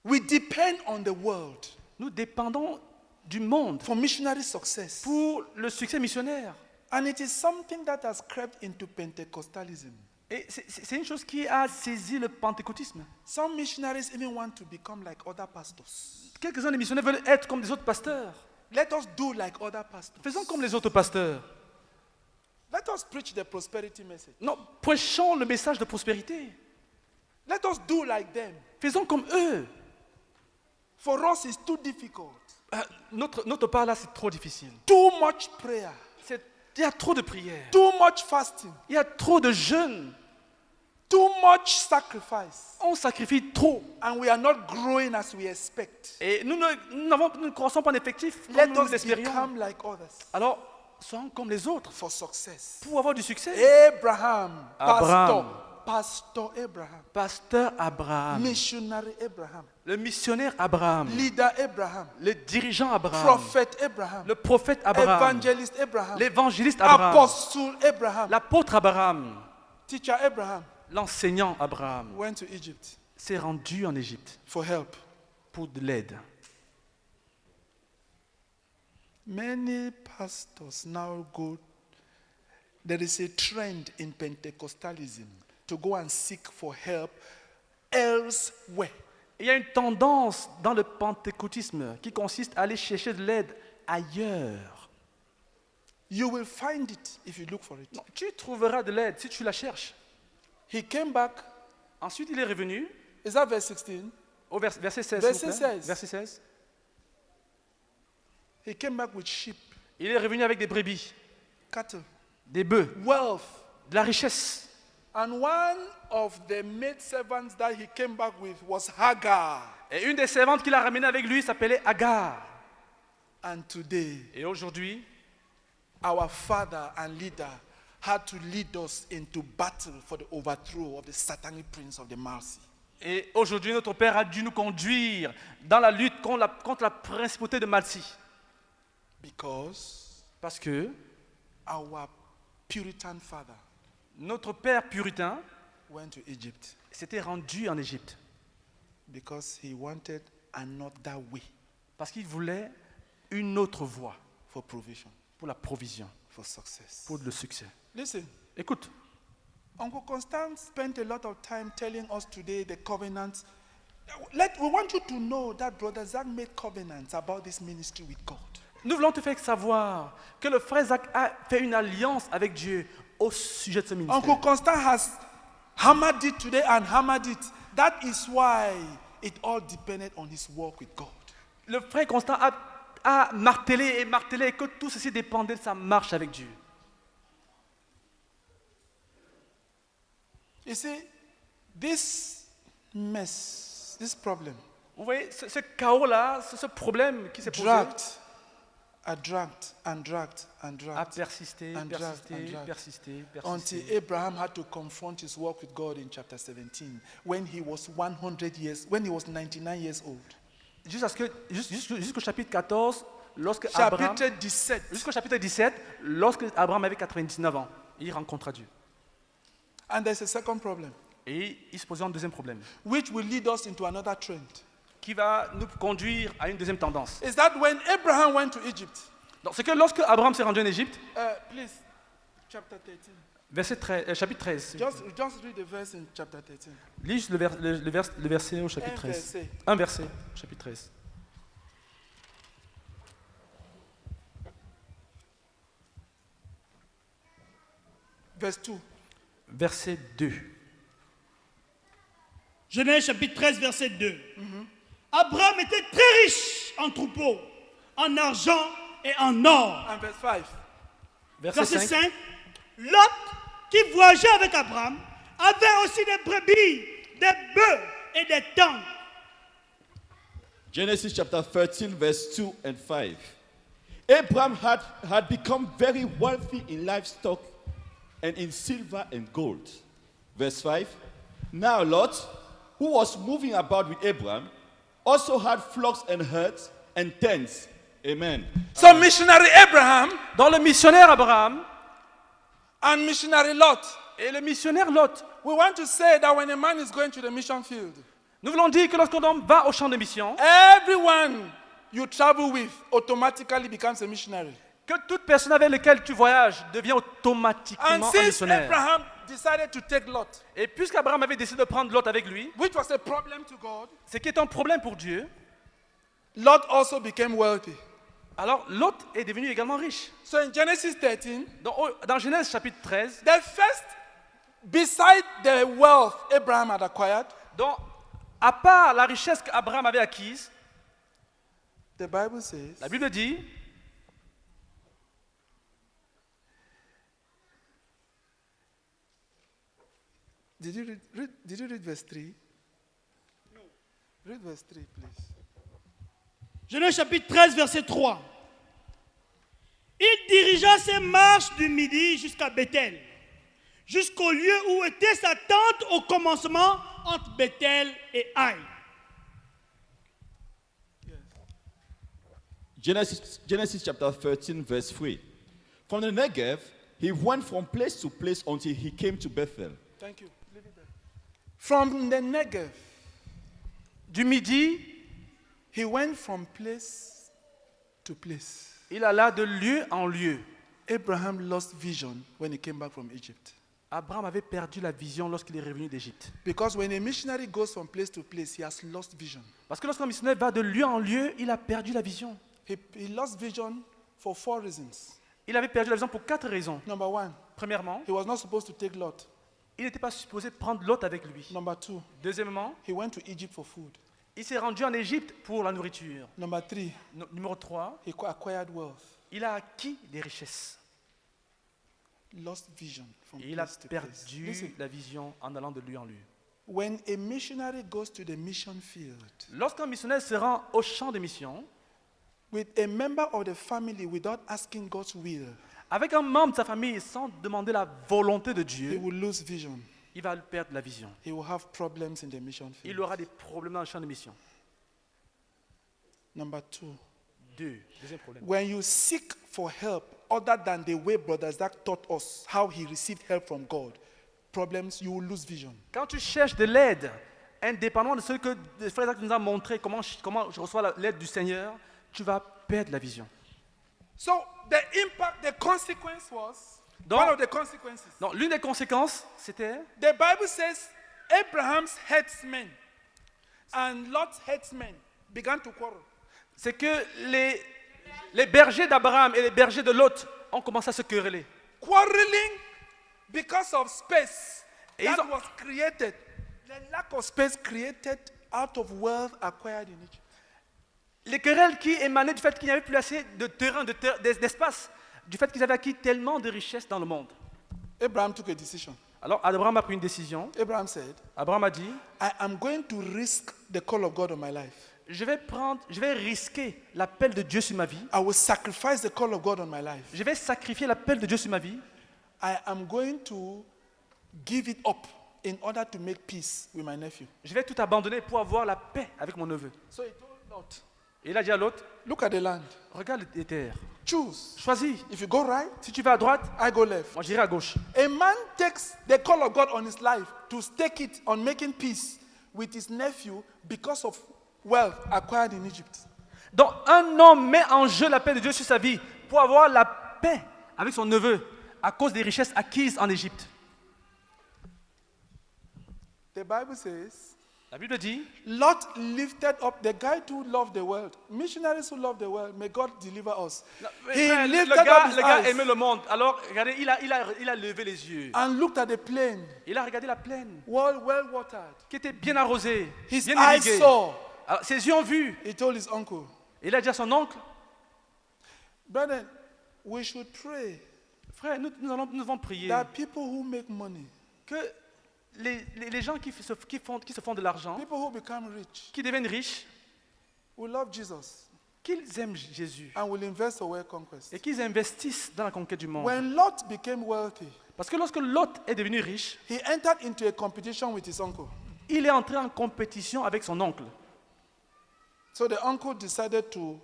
We depend on the world Nous dépendons du monde for missionary success. pour le succès missionnaire. And it is something that has crept into Pentecostalism. Et c'est une chose qui a saisi le pentecôtisme. Some missionaries even want to become like other pastors. Quelques-uns des missionnaires veulent être comme des autres pasteurs. Let us do like other pastors. Faisons comme les autres pasteurs. Let us preach the prosperity message. Non, prêchons le message de prospérité. Let us do like them. Faisons comme eux. For us, it's too difficult. Notre part là, c'est trop difficile. Too much prayer. Il y a trop de prières. Too much fasting. Il y a trop de jeûnes. Too much sacrifice. On sacrifie trop. And we are not growing as we expect. Et nous ne croissons pas en effectif Let comme nous us l'espérions. become like others Alors, soyons comme les autres for success. pour avoir du succès. Abraham. Pastor Abraham. Pasteur Abraham, Missionary Abraham. le missionnaire Abraham, Leader Abraham. le dirigeant Abraham, Prophet Abraham. le prophète Abraham, Evangelist Abraham. l'évangéliste Abraham, Apostle Abraham. l'apôtre Abraham, Teacher Abraham l'enseignant Abraham went to Egypt s'est rendu en Égypte for help. pour de l'aide. Many pastors now go, there is a trend in Pentecostalism to go and seek for help elsewhere. Il y a une tendance dans le pentecôtisme qui consiste à aller chercher de l'aide ailleurs. You will find it if you look for it. Non, tu trouveras de l'aide si tu la cherches. He came back. Ensuite, il est revenu Is that verse 16? au verset 16. Verset s'il vous plaît. 16. Verset 16. He came back with sheep, Il est revenu avec des brebis, cattle, des bœufs, wealth. de la richesse. And one of the maid servants that he came back with was Hagar. Et une des servantes qu'il a ramenées avec lui s'appelait Agar. And today, Et aujourd'hui, our father and leader had to lead us into battle for the overthrow of the satanic prince of the Marcy. Et aujourd'hui, notre Père a dû nous conduire dans la lutte contre la principauté de Malsie. Because Parce que our Puritan father notre Père puritain went to Egypt s'était rendu en Égypte. because he wanted another way Parce qu'il voulait une autre voie for provision, pour la provision, for success. pour le succès. Listen, Écoute, Uncle Constant spent a lot of time telling us today the covenants. We want you to know that Brother Zach made covenants about this ministry with God. nous voulons te faire savoir que le frère Zach a fait une alliance avec Dieu au sujet de ce ministère. Uncle Constant has hammered it today and hammered it. That is why it all depended on his walk with God. Le frère Constant a martelé et martelé que tout ceci dépendait de sa marche avec Dieu. You see, this mess, this problem, Vous voyez, ce chaos-là, ce problème qui s'est posé, dragged and dragged and a dragged persisté, and dragged persisté, and dragged persisté, until persisté. Abraham had to confront his walk with God in chapter 17 when he was 100 years, when he was 99 years old. Jusqu'au chapitre 14, lorsque Abraham, Chapitre 17. jusqu'au chapitre 17, lorsque Abraham avait 99 ans, il rencontra Dieu. And there's a second problem, Et il se posait un deuxième problème, which will lead us into another trend. qui va nous conduire à une deuxième tendance. Is that when Abraham went to Egypt, Donc, c'est que lorsque Abraham s'est rendu en Égypte, please, chapter 13. chapitre 13, Just read the verse in chapter 13. lis le verset au chapitre 13. verset. Un verset, chapitre 13. Verse 2. Verset 2. Genèse chapitre 13, verset 2. Abraham était très riche en troupeaux, en argent et en or. And verse 5. Verset Verset 5. 5. Lot, qui voyageait avec Abraham, avait aussi des brebis, des bœufs et des tentes. Genesis chapter 13, verse 2 and 5. Abraham had become very wealthy in livestock and in silver and gold. Verse 5. Now Lot, who was moving about with Abraham, also had flocks and herds and tents. Amen. So missionary Abraham Dans le missionnaire Abraham and missionary Lot. et le missionnaire Lot, We want to say that when a man is going to the mission field, nous voulons dire que lorsqu'un homme va au champ de mission, everyone you travel with automatically becomes a missionary. que toute personne avec laquelle tu voyages devient And automatiquement un since missionnaire. Abraham decided to take Lot, Et puisqu'Abraham avait décidé de prendre Lot avec lui, which was a problem to God, ce qui est un problème pour Dieu, Lot also became wealthy. alors Lot est devenu également riche. So in Genesis 13, Dans Genèse chapitre 13, the first, beside the wealth Abraham had acquired, donc, à part la richesse qu'Abraham avait acquise, the Bible says, la Bible dit, did you read verse 3? No. Read verse 3, please. Genèse chapitre 13, verset 3. Il dirigea ses marches du midi jusqu'à Bethel, jusqu'au lieu où était sa tente au commencement entre Bethel et Haï. Genesis chapter 13, verse 3. From the Negev, he went from place to place until he came to Bethel. Thank you. Leave it there. From the Negev, du midi, he went from place to place. il alla de lieu en lieu. Abraham lost vision when he came back from Egypt. Abraham avait perdu la vision lorsqu'il est revenu d'Égypte. Because when a missionary goes from place to place, he has lost vision. Parce que lorsqu'un missionnaire va de lieu en lieu, il a perdu la vision. He lost vision for 4 reasons. Il avait perdu la vision pour 4 raisons. Number 1, Premièrement, he was not supposed to take Lot. il n'était pas supposé prendre Lot avec lui. Number 2, Deuxièmement, he went to Egypt for food. il s'est rendu en Égypte pour la nourriture. Number 3, Numéro 3, he acquired wealth. il a acquis des richesses. Lost vision from Et il a place to place. perdu Listen, la vision en allant de lieu en lieu. when a missionary goes to the mission field Lorsqu'un missionnaire se rend au champ de mission, with a member of the family without asking God's will, avec un membre de sa famille sans demander la volonté de he Dieu, will lose vision. il va perdre la vision. He will have problems in the mission field. Il aura des problèmes dans le champ de mission. Number 2. Deuxième problème. When you seek for help other than the way Brother Zach taught us how he received help from God, problems, you will lose vision. Quand tu cherches de l'aide, indépendamment de ce que le frère Isaac nous a montré, comment je reçois l'aide du Seigneur, tu vas perdre la vision. So the impact, the consequence was, Donc- one of the consequences. Donc, l'une des conséquences, c'était The Bible says Abraham's herdsmen and Lot's herdsmen began to quarrel. c'est que les bergers d'Abraham et les bergers de Lot ont commencé à se quereller. Quarreling because of space Et that ils ont- was created. The lack of space created out of wealth acquired in Egypt. Les querelles qui émanaient du fait qu'il n'y avait plus assez de terrain, d'espace, du fait qu'ils avaient acquis tellement de richesses dans le monde. Abraham took a decision. Alors Abraham a pris une décision. Abraham said, Abraham a dit, I am going to risk the call of God on my life. je vais risquer l'appel de Dieu sur ma vie. I will sacrifice the call of God on my life. Je vais sacrifier l'appel de Dieu sur ma vie. I am going to give it up in order to make peace with my nephew. Je vais tout abandonner pour avoir la paix avec mon neveu. So he told Lot, Et il a dit à l'autre, look at the land. regarde les terres. Choose. Choisis. If you go right, Si tu vas à droite, I go left. moi j'irai à gauche. A man takes the call of God on his life to stake it on making peace with his nephew because of wealth acquired in Egypt. Donc un homme met en jeu l'appel de Dieu sur sa vie pour avoir la paix avec son neveu à cause des richesses acquises en Égypte. The Bible says, La Bible dit, Lot lifted up the guy who loved the world. Missionaries who love the world, may God deliver us. He frère, lifted up his le gars eyes aimait le monde. Alors regardez, il a levé les yeux. and looked at the plain, Il a regardé la plaine well watered. qui était bien arrosée, His bien eyes irriguée. saw. Alors, ses yeux ont vu. He told his uncle, Il a dit à son oncle, Brother, we should pray frère, nous devons prier that people who make money, que les gens qui se font de l'argent, people who become rich, qui deviennent riches, will love Jesus qu'ils aiment Jésus and will invest for world conquest. et qu'ils investissent dans la conquête du monde. When Lot became wealthy, Parce que lorsque Lot est devenu riche, he entered into a competition with his uncle. il est entré en compétition avec son oncle. So the uncle decided to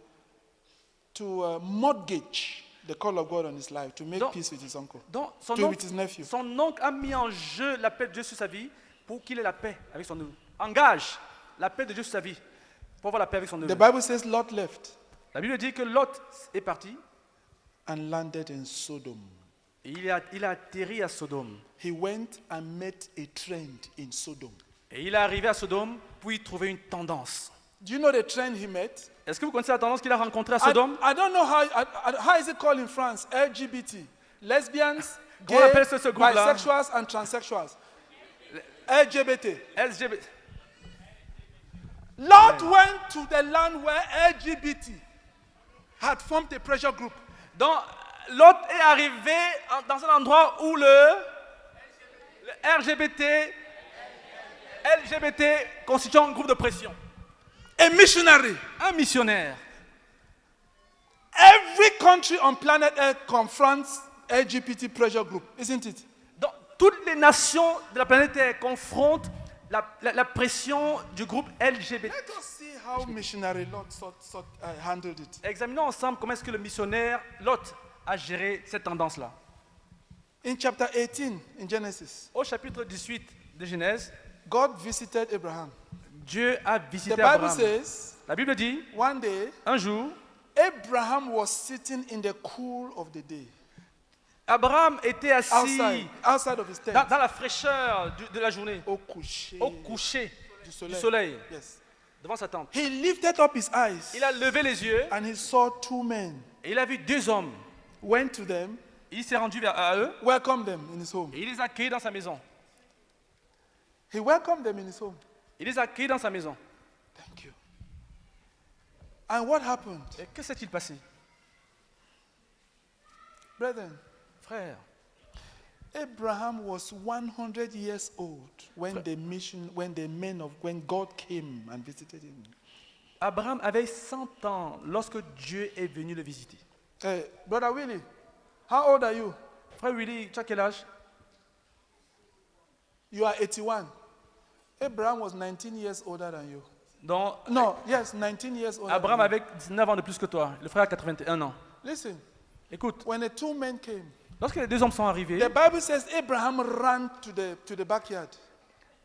mortgage the call of God on his life to make Donc- peace with his uncle. Donc With his nephew. son oncle a mis en jeu l'appel de Dieu sur sa vie pour qu'il ait la paix avec son neveu. Engage l'appel de Dieu sur sa vie pour avoir la paix avec son neveu. The Bible says Lot left La Bible dit que Lot est parti and landed in Sodom. et il a atterri à Sodome. He went and met a trend in Sodom. Et il est arrivé à Sodome pour y trouver une tendance. Do you know the trend he met? Est-ce que vous connaissez la tendance qu'il a rencontrée à Sodome? I don't know how is it called in France? LGBT, lesbians, Comment on gay, appelle ce groupe-là? bisexuals and transsexuals. LGBT. LGBT. Lot went to the land where LGBT had formed a pressure group. Donc, Lot est arrivé dans un endroit où le LGBT constitue un groupe de pression. A missionary. Un missionnaire. Every country on planet Earth confronts LGBT pressure group, isn't it? Donc, toutes les nations de la planète Terre confrontent la pression du groupe LGBT. Let us see how missionary Lot handled it. Examinons ensemble comment est-ce que le missionnaire Lot a géré cette tendance-là. In chapter 18 in Genesis, Au chapitre 18 de Genèse, God visited Abraham. Dieu a The visité Bible Abraham. says, La Bible dit, one day, un jour, Abraham was sitting in the cool of the day, Abraham était assis outside of his tent, dans la fraîcheur de la journée, au coucher au coucher du du soleil, Yes. devant sa tente. He lifted up his eyes Il a levé les yeux and he saw two men, et il a vu deux hommes. went to them, Il s'est rendu à eux welcomed them in his home. et il les a accueillis dans sa maison. He welcomed them in his home. Il les a accueillis dans sa maison. Thank you. And what happened? Et que s'est-il passé? Brethren, Frère, Abraham was 100 years old when when God came and visited him. Abraham avait 100 ans lorsque Dieu est venu le visiter. Brother Willie, How old are you? Frère Willy, tu as quel âge? You are 81. Abraham was 19 years older than you. Donc, No, yes, 19 years older. Abraham than you. avait 19 ans de plus que toi. Le frère a 81 ans. Listen, Écoute, when the two men came, lorsque les deux hommes sont arrivés, the Bible says Abraham ran to the backyard.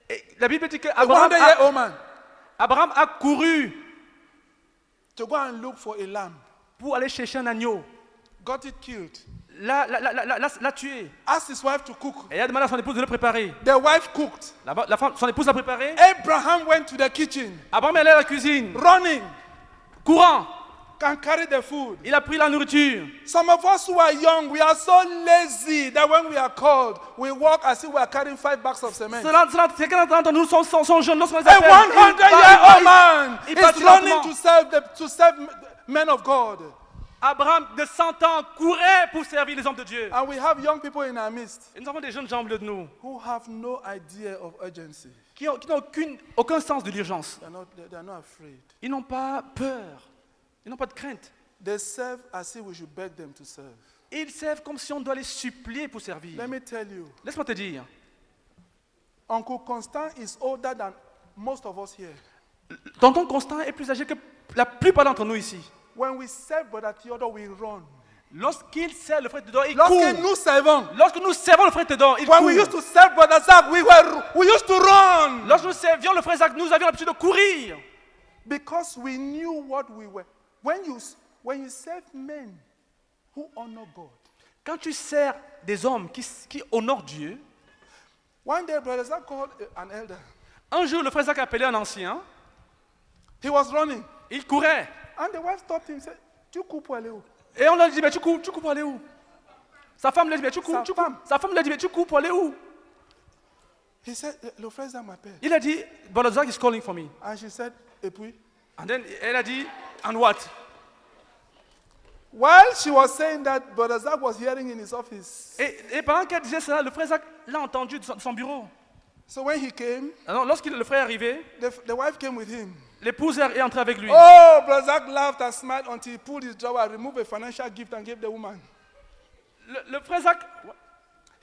et la Bible dit que A 100-year-old man Abraham a couru to go and look for a lamb. pour aller chercher un agneau, Got it killed. l'a tué. Asked his wife to cook. Et il a demandé à son épouse de le préparer. The wife cooked. Son épouse l'a préparé. Abraham went to the kitchen, Abraham est allé à la cuisine, running, courant. can carry the food. Il a pris la nourriture. Some of us who are young, we are so lazy that when we are called, we walk as if we are carrying 5 bags of cement. Certains d'entre nous sont jeunes. Lorsqu'on les A appelle, 100-year-old man il partit is running lentement. to serve men of God. Abraham, de 100 ans, courait pour servir les hommes de Dieu. And we have young people in our midst Et nous avons des jeunes gens au milieu de nous who have no idea of urgency. qui n'ont aucun sens de l'urgence. They are not afraid. Ils n'ont pas peur. Ils n'ont pas de crainte. They serve as if we should beg them to serve. Ils servent comme si on doit les supplier pour servir. Let me tell you, Laisse-moi te dire, Uncle Constant is older than most of us here. tonton Constant est plus âgé que la plupart d'entre nous ici. When we serve Brother Theodore, we run. Lorsqu'il sert le frère Théodore, il Lorsque court. nous servons, Lorsque nous servons le frère Théodore, il when court. we used to serve Brother Zach, we used to run. Lorsque nous servions le frère Zach, nous avions l'habitude de courir. Because we knew what we were. When you serve men who honor God. Quand tu sers des hommes qui honorent Dieu, One day, Brother Zach called an elder. un jour, le frère Zach a appelé un ancien. He was running. Il courait. And the wife stopped him and said, Tu cours pour aller où? Et on lui a dit, mais tu cours pour aller où? Sa femme lui a dit, mais tu cours, Sa tu cours. femme. Sa femme lui a dit, mais tu cours pour aller où? He said, Le frère Zach m'appelle. Il a dit, Brother Zach is calling for me. And she said, Et puis? And then elle a dit, and what? While she was saying that, Brother Zach was hearing in his office. Et pendant qu'elle disait cela, le frère Zach l'a entendu de son bureau. So when he came, Alors, lorsque le frère est arrivé, the wife came with him. l'épouse est entrée avec lui. Oh, Brother Zach laughed and smiled until he pulled his drawer, removed a financial gift and gave the woman. Le frère Zach,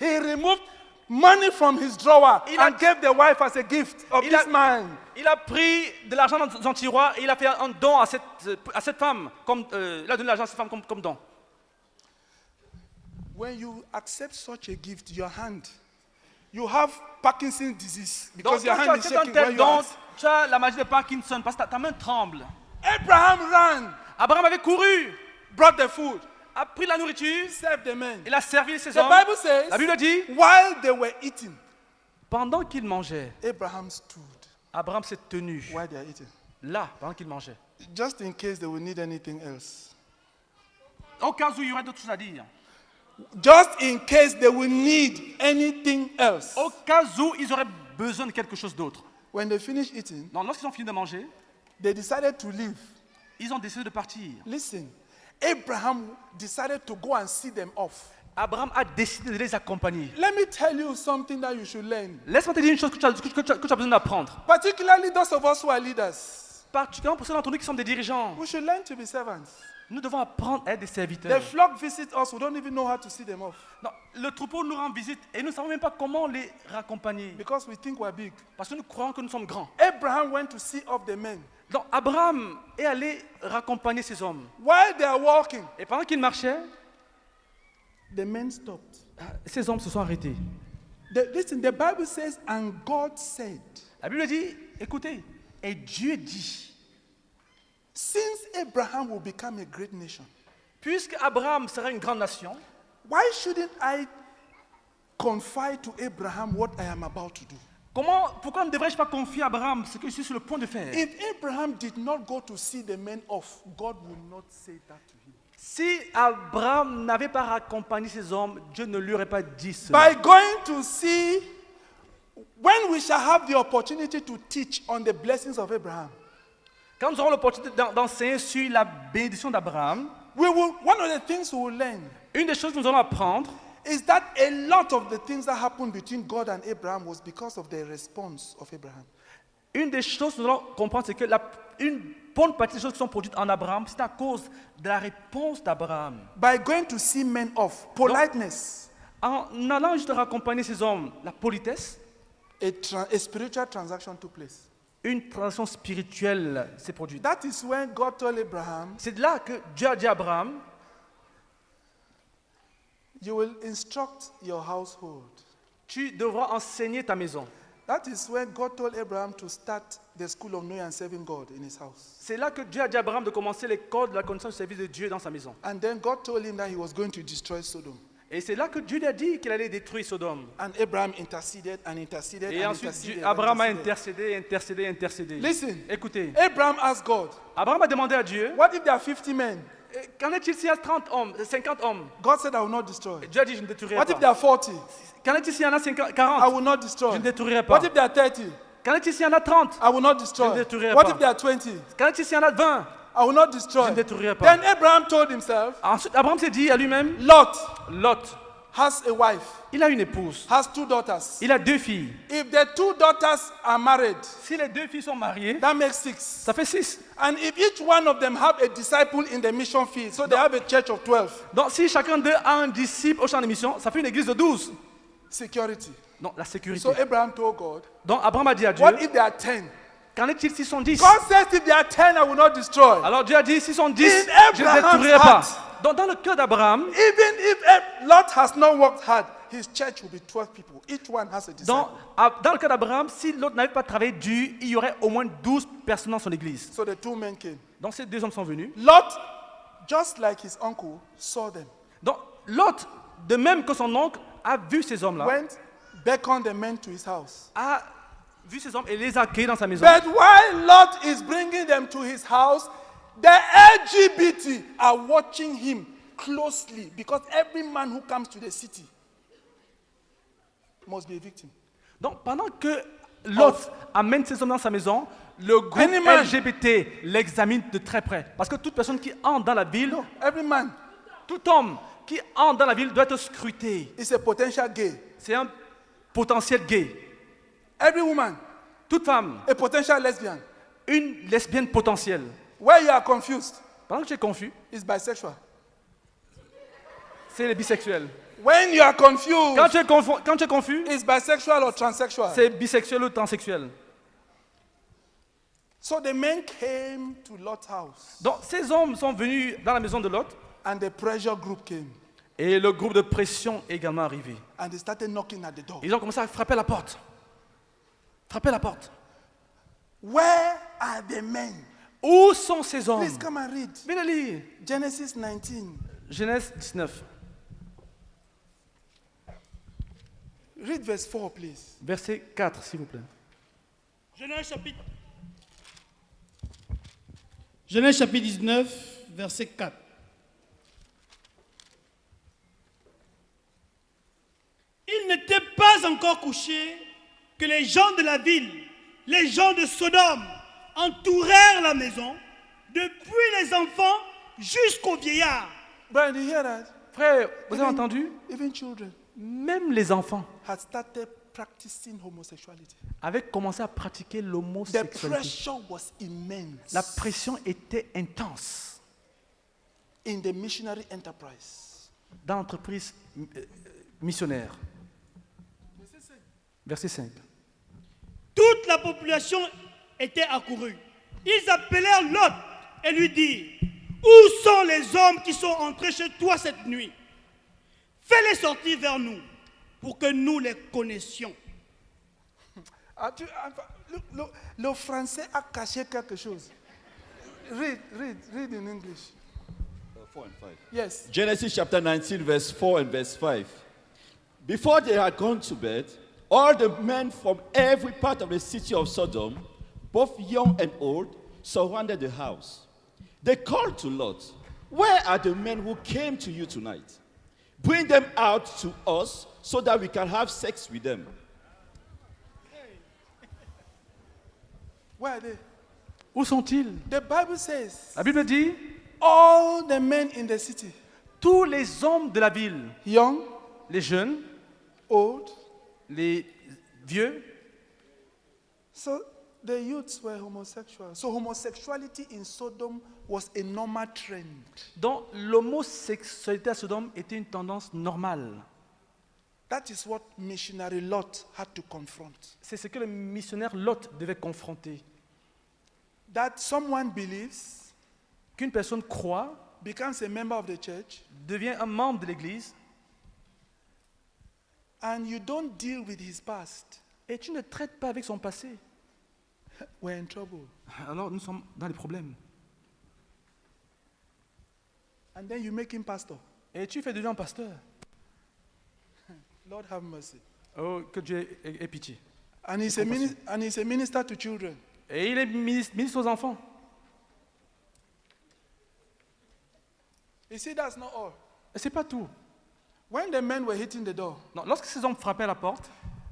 He removed money from his drawer and gave the wife as a gift of Il this a- man. il a pris de l'argent dans son tiroir et il a fait un don à cette femme. Il a donné l'argent à cette femme comme don. When you accept such a gift, your hand, you have Parkinson's disease Donc, because your quand tu hand is acceptes un shaking when tel you don, ask. tu as la maladie de Parkinson parce que ta main tremble. Abraham ran, Abraham avait couru, brought the food, a pris la nourriture, served the men. il a servi ses The hommes. Bible says, La Bible dit, while they were eating, pendant qu'il mangeait, Abraham stood Abraham s'est tenu while they are eating. là, pendant qu'il mangeait. Just in case they will need anything else. Au cas où il y aurait d'autres choses à dire. Just in case they will need anything else. Au cas où ils auraient besoin de quelque chose d'autre. When they finished eating, Donc, lorsqu'ils ont fini de manger, they decided to leave. ils ont décidé de partir. Listen, Abraham decided to go and see them off. Abraham a décidé de les accompagner. Let me tell you something that you should learn. Laisse-moi te dire une chose que tu as besoin d'apprendre. Particularly those of us who are leaders. Particulièrement pour ceux d'entre nous qui sont des dirigeants. We should learn to be servants. Nous devons apprendre à être des The serviteurs. flock visits us, we don't even know how to see them off. Non, le troupeau nous rend visite et nous ne savons même pas comment les raccompagner. Because we think we're big. Parce que nous croyons que nous sommes grands. Abraham went to see off the men. Donc Abraham est allé raccompagner ces hommes. While they are walking, Et pendant qu'ils marchaient, the men stopped. ces hommes se sont arrêtés. Listen, the Bible says, and God said, La Bible dit, écoutez, et Dieu dit, since Abraham will become a great nation, puisque Abraham sera une grande nation, why shouldn't I confide to Abraham what I am about to do? pourquoi ne devrais-je pas confier à Abraham ce que je suis sur le point de faire? If Abraham did not go to see the men off, God will not say that to him. Si Abraham n'avait pas raccompagné ces hommes, Dieu ne lui aurait pas dit cela. By going to see, when we shall have the opportunity to teach on the blessings of Abraham, Quand nous aurons l'opportunité d'enseigner sur la bénédiction d'Abraham, one of the things we will learn une des choses que nous allons apprendre, is that a lot of the things that happened between God and Abraham was because of the response of Abraham. Une des choses que nous allons comprendre, c'est que une bonne partie des choses qui sont produites en Abraham, c'est à cause de la réponse d'Abraham. By going to see men off, politeness, En allant juste raccompagner ces hommes, la politesse, a spiritual transaction took place. une transaction spirituelle s'est produite. That is when God told Abraham, C'est de là que Dieu a dit à Abraham, you will instruct your household. tu devras enseigner ta maison. That is when God told Abraham to start the school of knowing and serving God in his house. C'est là que Dieu a dit à Abraham de commencer l'école de la connaissance du service de Dieu dans sa maison. And then God told him that he was going to destroy Sodom. Et c'est là que Dieu lui a dit qu'il allait détruire Sodome. And Abraham interceded and interceded Et and ensuite, interceded. Abraham a and interceded. intercédé. Listen, Écoutez, Abraham asked God, Abraham a demandé à Dieu, what if there are 50 men? qu'en est-il s'il y a 30 hommes, 50 hommes? God said, I will not destroy. Et Dieu a dit, je ne détruirai What if there pas. are 40? Qu'en est-il s'il y en a 50, I 40? will not Je destroy. ne détruirai pas. What if there are 30? Qu'en est-il s'il y en a 30? I will not destroy. Je ne détruirai What pas. if there are 20? Qu'en est-il s'il y en a 20? I will not destroy. Je ne détruirai pas. Then Abraham told himself, Ensuite, Abraham s'est dit à lui-même, Lot Lot, has a wife, il a une épouse, has 2 daughters. il a 2 filles. If the 2 daughters are married, Si les 2 filles sont mariées, that makes 6. ça fait 6. And if each one of them have a disciple in the mission field, so they have a church of 12, Donc si chacun d'eux a un disciple au champ de mission, ça fait une église de 12. security. Donc la sécurité. So Abraham told God, Donc Abraham a dit à Dieu, what if there are 10? qu'en est-il s'ils sont 10? God says if there are 10, I will not destroy. Alors Dieu a dit, s'ils sont 10, In je ne Abraham's détruirai pas. heart. Donc dans le cœur d'Abraham, Even if Lot has not worked hard, his church will be 12 people. Each one has a disciple. dans le cœur d'Abraham, si l'autre n'avait pas travaillé dur, il y aurait au moins 12 personnes dans son église. So the 2 men came. Donc ces 2 hommes sont venus. Lot, just like his uncle, saw them. Donc l'autre, de même que son oncle, a vu ces hommes-là, Went, beckoned the men to his house. a vu ces hommes et les a accueillis dans sa maison. But while Lot is bringing them to his house, the LGBT are watching him closely because every man who comes to the city must be a victim. Donc pendant que l'autre amène ces hommes dans sa maison, le groupe Any man. LGBT l'examine de très près. Parce que toute personne qui entre dans la ville, Every man tout homme qui entre dans la ville doit être scruté. is a potential gay. C'est un potentiel gay. Every woman, Toute femme, a potential lesbian. une lesbienne potentielle. Where you are confused Pendant que tu es confus, is bisexual. c'est les bisexuels. When you are confused, Quand tu es confus, is bisexual or transsexual. c'est bisexuel ou transsexuel. So the men came to Lot's house Donc ces hommes sont venus dans la maison de Lot and the pressure group came et le groupe de pression est également arrivé. and they started knocking at the door. Ils ont commencé à frapper à la porte. Frapper à la porte. Where are the men? Où sont ces hommes? Please come and read. Venez lire. Genesis 19. Genèse 19, Read verse 4, please. verset 4, s'il vous plaît. Genèse chapitre 19, verset 4. Il n'était pas encore couché que les gens de la ville, les gens de Sodome, entourèrent la maison, depuis les enfants jusqu'aux vieillards. Brian, do you hear that? Frère, vous avez entendu? Even children Même les enfants had started practicing homosexuality. avaient commencé à pratiquer The l'homosexualité. pressure was immense La pression était intense in the missionary enterprise. dans l'entreprise missionnaire. Verset 5. Toute la population était accourue. Ils appelèrent Lot et lui dirent, où sont les hommes qui sont entrés chez toi cette nuit? Fais-les sortir vers nous pour que nous les connaissions. Le français a caché quelque chose. Read in English. 4 and 5. Yes. Genesis chapter 19, verse 4 and verse 5. Before they had gone to bed, all the men from every part of the city of Sodom, both young and old, surrounded the house. They called to Lot, where are the men who came to you tonight? Bring them out to us so that we can have sex with them. Where are they? Où sont-ils? The Bible says La Bible dit, all the men in the city, tous les hommes de la ville, young, les jeunes, old. les vieux, So the youths were homosexual. So homosexuality in Sodom was a normal trend. Donc l'homosexualité à Sodome était une tendance normale. That is what missionary Lot had to confront. C'est ce que le missionnaire Lot devait confronter. That someone believes, Qu'une personne croit, becomes a member of the church, devient un membre de l'Église, and you don't deal with his past. et tu ne traites pas avec son passé. We're in trouble. Alors nous sommes dans les problèmes. And then you make him pastor. Et tu fais de lui un pasteur. Lord have mercy. Oh, que Dieu ait pitié. And he's a minister to children. Et il est ministre aux enfants. You see, that's not all. Et c'est pas tout. When the men were hitting the door, Non, lorsque ces hommes frappaient à la porte,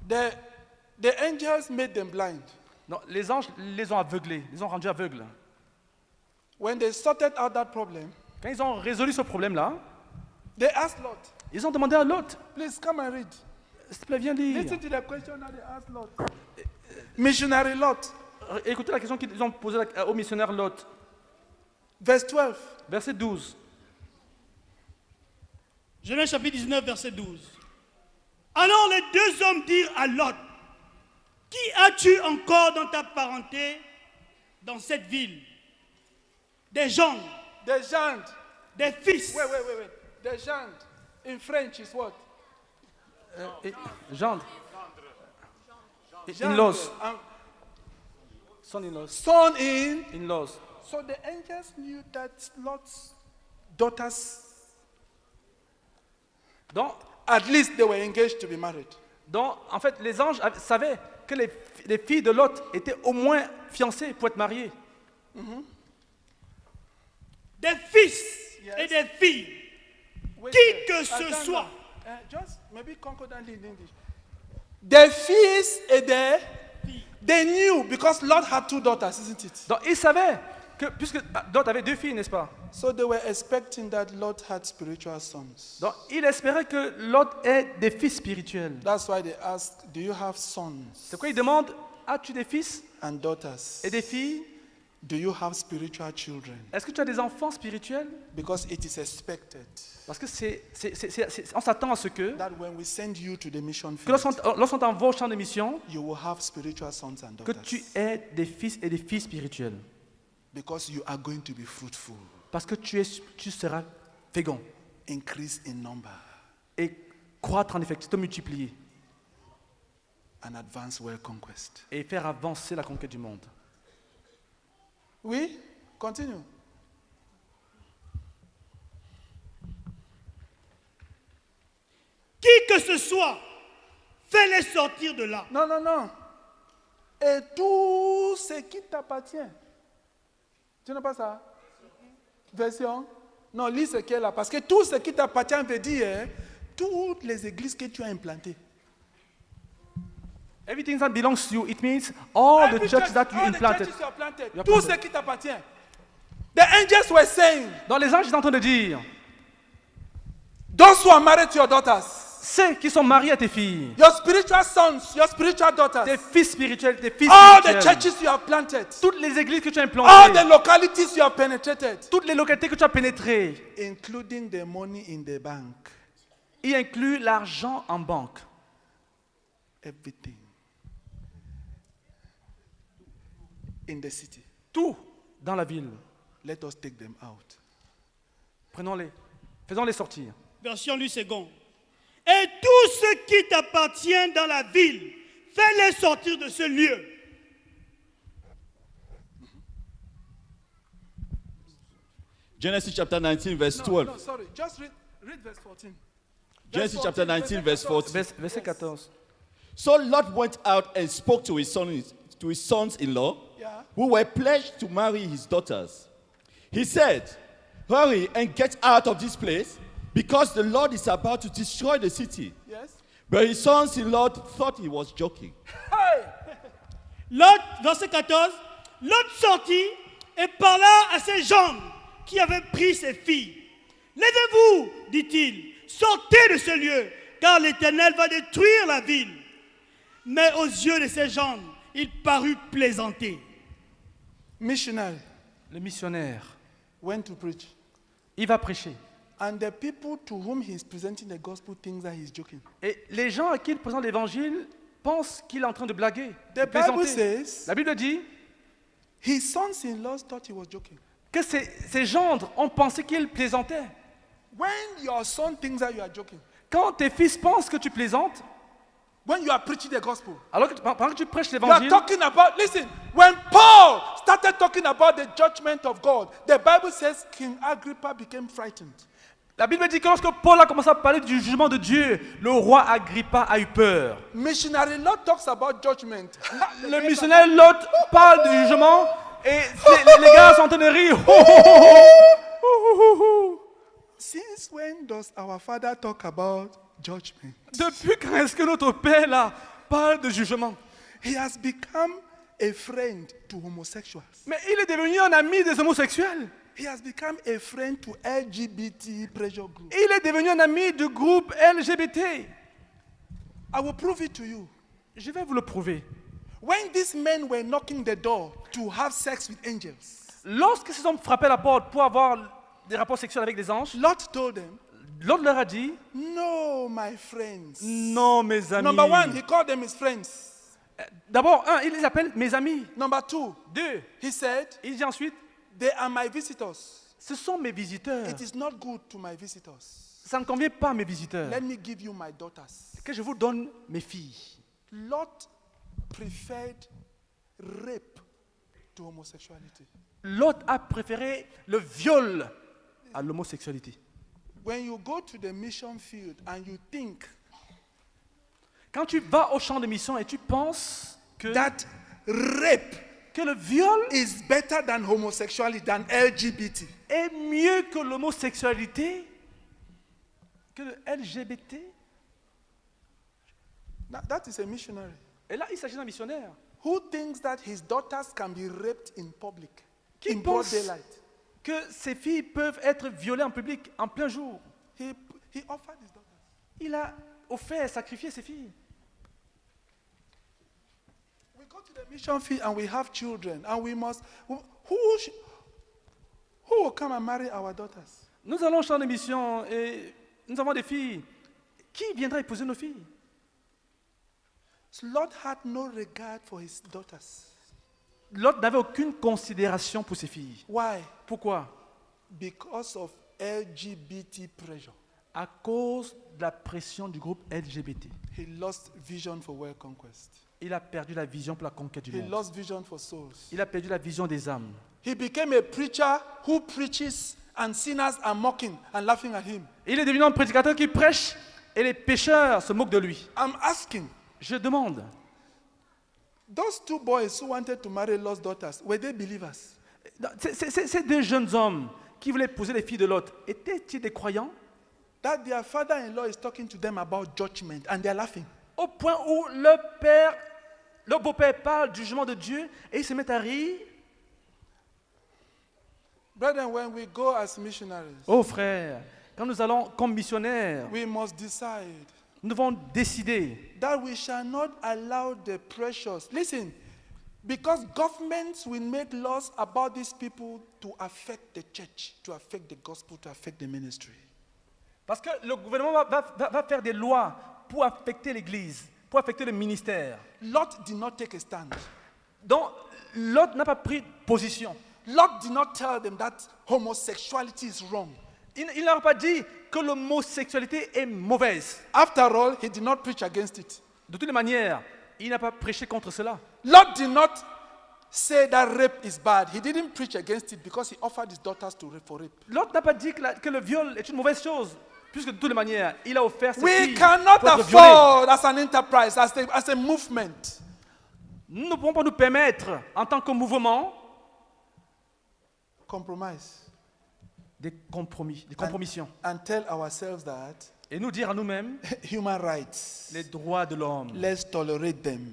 the angels made them blind. non, les anges les ont aveuglés, les ont rendus aveugles. When they sorted out that problem, Quand ils ont résolu ce problème-là, they asked Lot, ils ont demandé à Lot, please come and read. s'il te plaît, viens lire. Listen to the question that they asked Lot. Missionary Lot, Écoutez la question qu'ils ont posée au missionnaire Lot. verse 12. Verset 12. Genèse chapitre 19, verset 12. Alors les deux hommes dirent à Lot, qui as-tu encore dans ta parenté dans cette ville? Des gens, The gendre. des fils. Wait. The gendre in French is what? Gendre. Gendre. In-laws. Son-in-laws. In-laws. So the angels knew that Lot's daughters, Donc, at least they were engaged to be married. en fait, les anges savaient que les filles de Lot étaient au moins fiancées pour être mariées. Des fils Yes. et des filles. Wait Qui there. que ce Attends, soit. Just maybe concordantly in English. The fees they knew because Lot had two daughters, isn't it? Donc, ils savaient que, puisque Lot avait deux filles, n'est-ce pas? So they were expecting that Lot had spiritual sons. Donc, ils espéraient que Lot ait des fils spirituels. That's why they asked, do you have sons C'est quoi ils demandent? As-tu des fils and daughters? et des filles? Do you have spiritual children? Est-ce que tu as des enfants spirituels? Because it is expected Parce que on s'attend à ce que that when we send you to the mission field, lorsqu'on t'envoie au champ de mission, you will have spiritual sons and que daughters. tu aies des fils et des filles spirituels. Because you are going to be fruitful, Parce que tu seras fécond increase in number, et croître en effectif, te multiplier and advance world conquest. et faire avancer la conquête du monde. Oui? Continue. Qui que ce soit, fais-les sortir de là. Non. Et tout ce qui t'appartient. Tu n'as pas ça? Version? Non, lis ce qui est là. Parce que tout ce qui t'appartient veut dire toutes les églises que tu as implantées. Everything that belongs to you, it means all the Every churches church, that you all the implanted. churches you have planted, You have tout planted. ce qui t'appartient. The angels were saying, Donc les anges sont en train de dire, those who are married to your daughters, ceux qui sont mariés à tes filles, your spiritual sons, your spiritual daughters, tes fils spirituels, tes fils all the spirituels, churches you have planted, toutes les églises que tu as all implantées, the localities you have penetrated, toutes les localités que tu as pénétrées, including the money in the bank, y inclut l'argent en banque, everything in the city. tout dans la ville. Let us take them out. Prenons-les, faisons-les sortir. Version lui second. Et tout ce qui t'appartient dans la ville, fais-les sortir de ce lieu. Genesis chapter 19, verse 12. No, sorry. Just read verse 14. Genesis chapter 19, verse 14. Verset 14. So Lot went out and spoke to his sons-in-law, Yeah. who were pledged to marry his daughters. He said, "Hurry and get out of this place, because the Lord is about to destroy the city." Yes. But his sons-in-law thought he was joking. Hey! Lot, verset 14, Lot sortit et parla à ses gens qui avaient pris ses filles. Levez-vous, dit-il, sortez de ce lieu, car l'Éternel va détruire la ville. Mais aux yeux de ses gens, il parut plaisanter. Missionary Le missionnaire, went to preach. il va prêcher. And the people to whom he's presenting the gospel think that he's joking. Et les gens à qui il présente l'évangile pensent qu'il est en train de blaguer, de The Bible plaisanter. says La Bible dit his sons-in-law thought he was joking. que ses gendres ont pensé qu'il plaisantait. When your son thinks that you are joking, Quand tes fils pensent que tu plaisantes, when you are preaching the gospel, alors que pendant que tu prêches you are l'évangile, talking about, listen, when Paul started talking about the judgment of God, the Bible says King Agrippa became frightened. la Bible dit que lorsque Paul a commencé à parler du jugement de Dieu, le roi Agrippa a eu peur. Missionary Lot talks about judgment. Le missionnaire Lot parle du jugement et les gars sont en train de rire. Since when does our father talk about judgment? Depuis quand est-ce que notre père là parle de jugement? He has become a friend to homosexuals. Mais il est devenu un ami des homosexuels. He has become a friend to LGBT pressure group. Il est devenu un ami du groupe LGBT. I will prove it to you. Je vais vous le prouver. When these men were knocking the door to have sex with angels, Lorsque ces hommes frappaient la porte pour avoir des rapports sexuels avec des anges, Lot told them, l'autre leur a dit, no, my friends. non mes amis. Number one, he called them his friends. D'abord, un, il les appelle mes amis. Number two, Deux, he said, il dit ensuite, they are my visitors. ce sont mes visiteurs. It is not good to my visitors. Ça ne convient pas à mes visiteurs. Let me give you my daughters. Que je vous donne mes filles. Lot preferred rape to homosexuality. L'autre a préféré le viol à l'homosexualité. When you go to the mission field and you think Quand tu vas au champ de mission et tu penses que that rape le viol is better than homosexuality, than LGBT, est mieux que l'homosexualité, que le LGBT, that is a missionary et là il s'agit d'un missionnaire who thinks that his daughters can be raped in public, qui in broad pense daylight. que ses filles peuvent être violées en public en plein jour. He offered his daughters. Il a offert, sacrifié ses filles. We go to the mission field and we have children, and we must. Who will come and marry our daughters? Nous allons au champ de mission et nous avons des filles. Qui viendra épouser nos filles? Lot had no regard for his daughters. L'autre n'avait aucune considération pour ses filles. Why? Pourquoi? Because of LGBT pressure. À cause de la pression du groupe LGBT. He lost vision for world conquest. Il a perdu la vision pour la conquête du He monde. lost vision for souls. Il a perdu la vision des âmes. He became a preacher who preaches and sinners are mocking and laughing at him. Il est devenu un prédicateur qui prêche et les pécheurs se moquent de lui. I'm asking, Je demande, those two boys who wanted to marry Lot's daughters, were they believers? ces deux jeunes hommes qui voulaient épouser les filles de Lot, étaient-ils des croyants? That their father-in-law is talking to them about judgment and they're laughing. Au point où leur beau-père parle du jugement de Dieu et ils se mettent à rire. Brethren, when we go as missionaries, Oh frère, quand nous allons comme missionnaires, we must decide nous devons décider that we shall not allow the pressures. Listen, because governments will make laws about these people to affect the church, to affect the gospel, to affect the ministry. parce que le gouvernement va faire des lois pour affecter l'Église, pour affecter le ministère. Lot did not take a stand. Donc, Lot n'a pas pris position. Lot did not tell them that homosexuality is wrong. Il n'a pas dit que l'homosexualité est mauvaise. After all, he did not preach against it. De toutes les manières, il n'a pas prêché contre cela. Lot did not say that rape is bad. He didn't preach against it because he offered his daughters to rape for rape. Lot n'a pas dit que le viol est une mauvaise chose, puisque de toutes les manières, il a offert ses We filles cannot pour être violées. afford as an enterprise, as a movement, Nous ne pouvons pas nous permettre, en tant que mouvement, compromise des compromissions. and tell ourselves that Et nous dire à nous-mêmes, human rights, les droits de l'homme, let's tolerate them.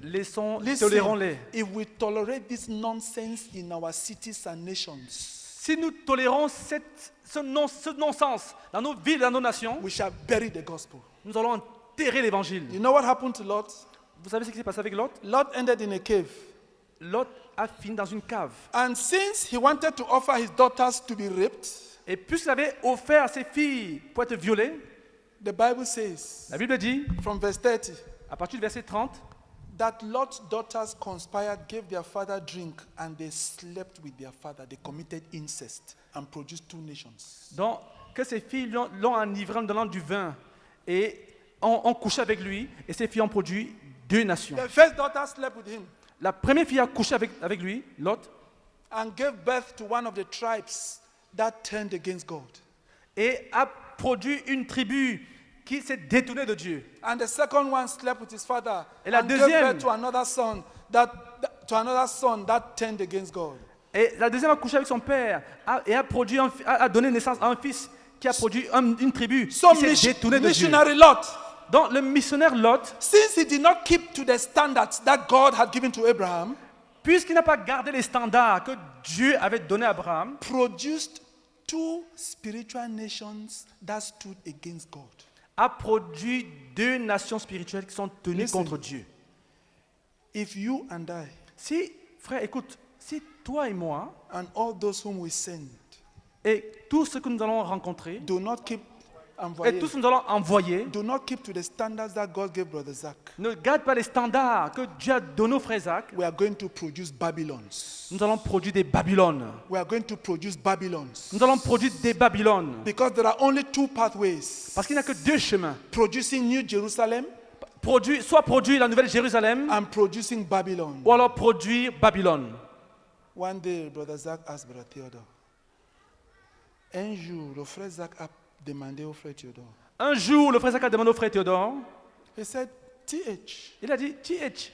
tolérons-les. If we tolerate this nonsense in our cities and nations, Si nous tolérons ce non-sens dans nos villes, dans nos nations, we shall bury the gospel. nous allons enterrer l'évangile. You know what happened to Lot? Vous savez ce qui s'est passé avec Lot? Lot ended in a cave. Lot a fini dans une cave. And since he wanted to offer his daughters to be raped, Et puisqu'il avait offert à ses filles pour être violées, the Bible says, la Bible dit, from verse 30, à partir du verset 30, that Lot's daughters conspired, gave their father drink, and they slept with their father. They committed incest and produced 2 nations. donc que ses filles l'ont enivré en donnant du vin et ont couché avec lui, et ses filles ont produit 2 nations. The first daughter slept with him La première fille a couché avec lui, Lot, and gave birth to one of the tribes that turned against God. et a produit une tribu qui s'est détournée de Dieu. And the second one slept with his father Et la and gave deuxième- birth to another son that turned against God. Et la deuxième a couché avec son père et a donné naissance à un fils qui a produit une tribu So qui s'est détournée de Dieu. missionary Lot, Donc le missionnaire Lot, since he did not keep to the standards that God had given to Abraham, puisqu'il n'a pas gardé les standards que Dieu avait donnés à Abraham, produced 2 spiritual nations that stood against God. a produit 2 nations spirituelles qui sont tenues Listen. contre Dieu. If you and I Si, frère, écoute, si toi et moi, and all those whom we send et tous ceux que nous allons rencontrer, do not keep et tous ceux que nous allons envoyer, do not keep to the standards that God gave Brother Zach, ne gardent pas les standards que Dieu a donnés au frère Isaac, we are going to produce Babylons. nous allons produire des Babylones. We are going to produce Babylons. Nous allons produire des Babylones. Because there are only 2 pathways. Parce qu'il n'y a que 2 chemins. Producing New Jerusalem Soit produire la nouvelle Jérusalem, and producing Babylon. ou alors produire Babylone. One day, Brother Zach asked Brother Theodore, un jour, le frère Zach a demandé au frère Theodore. Un jour, le frère Isaac a demandé au frère Théodore, He said, TH, il a dit, TH,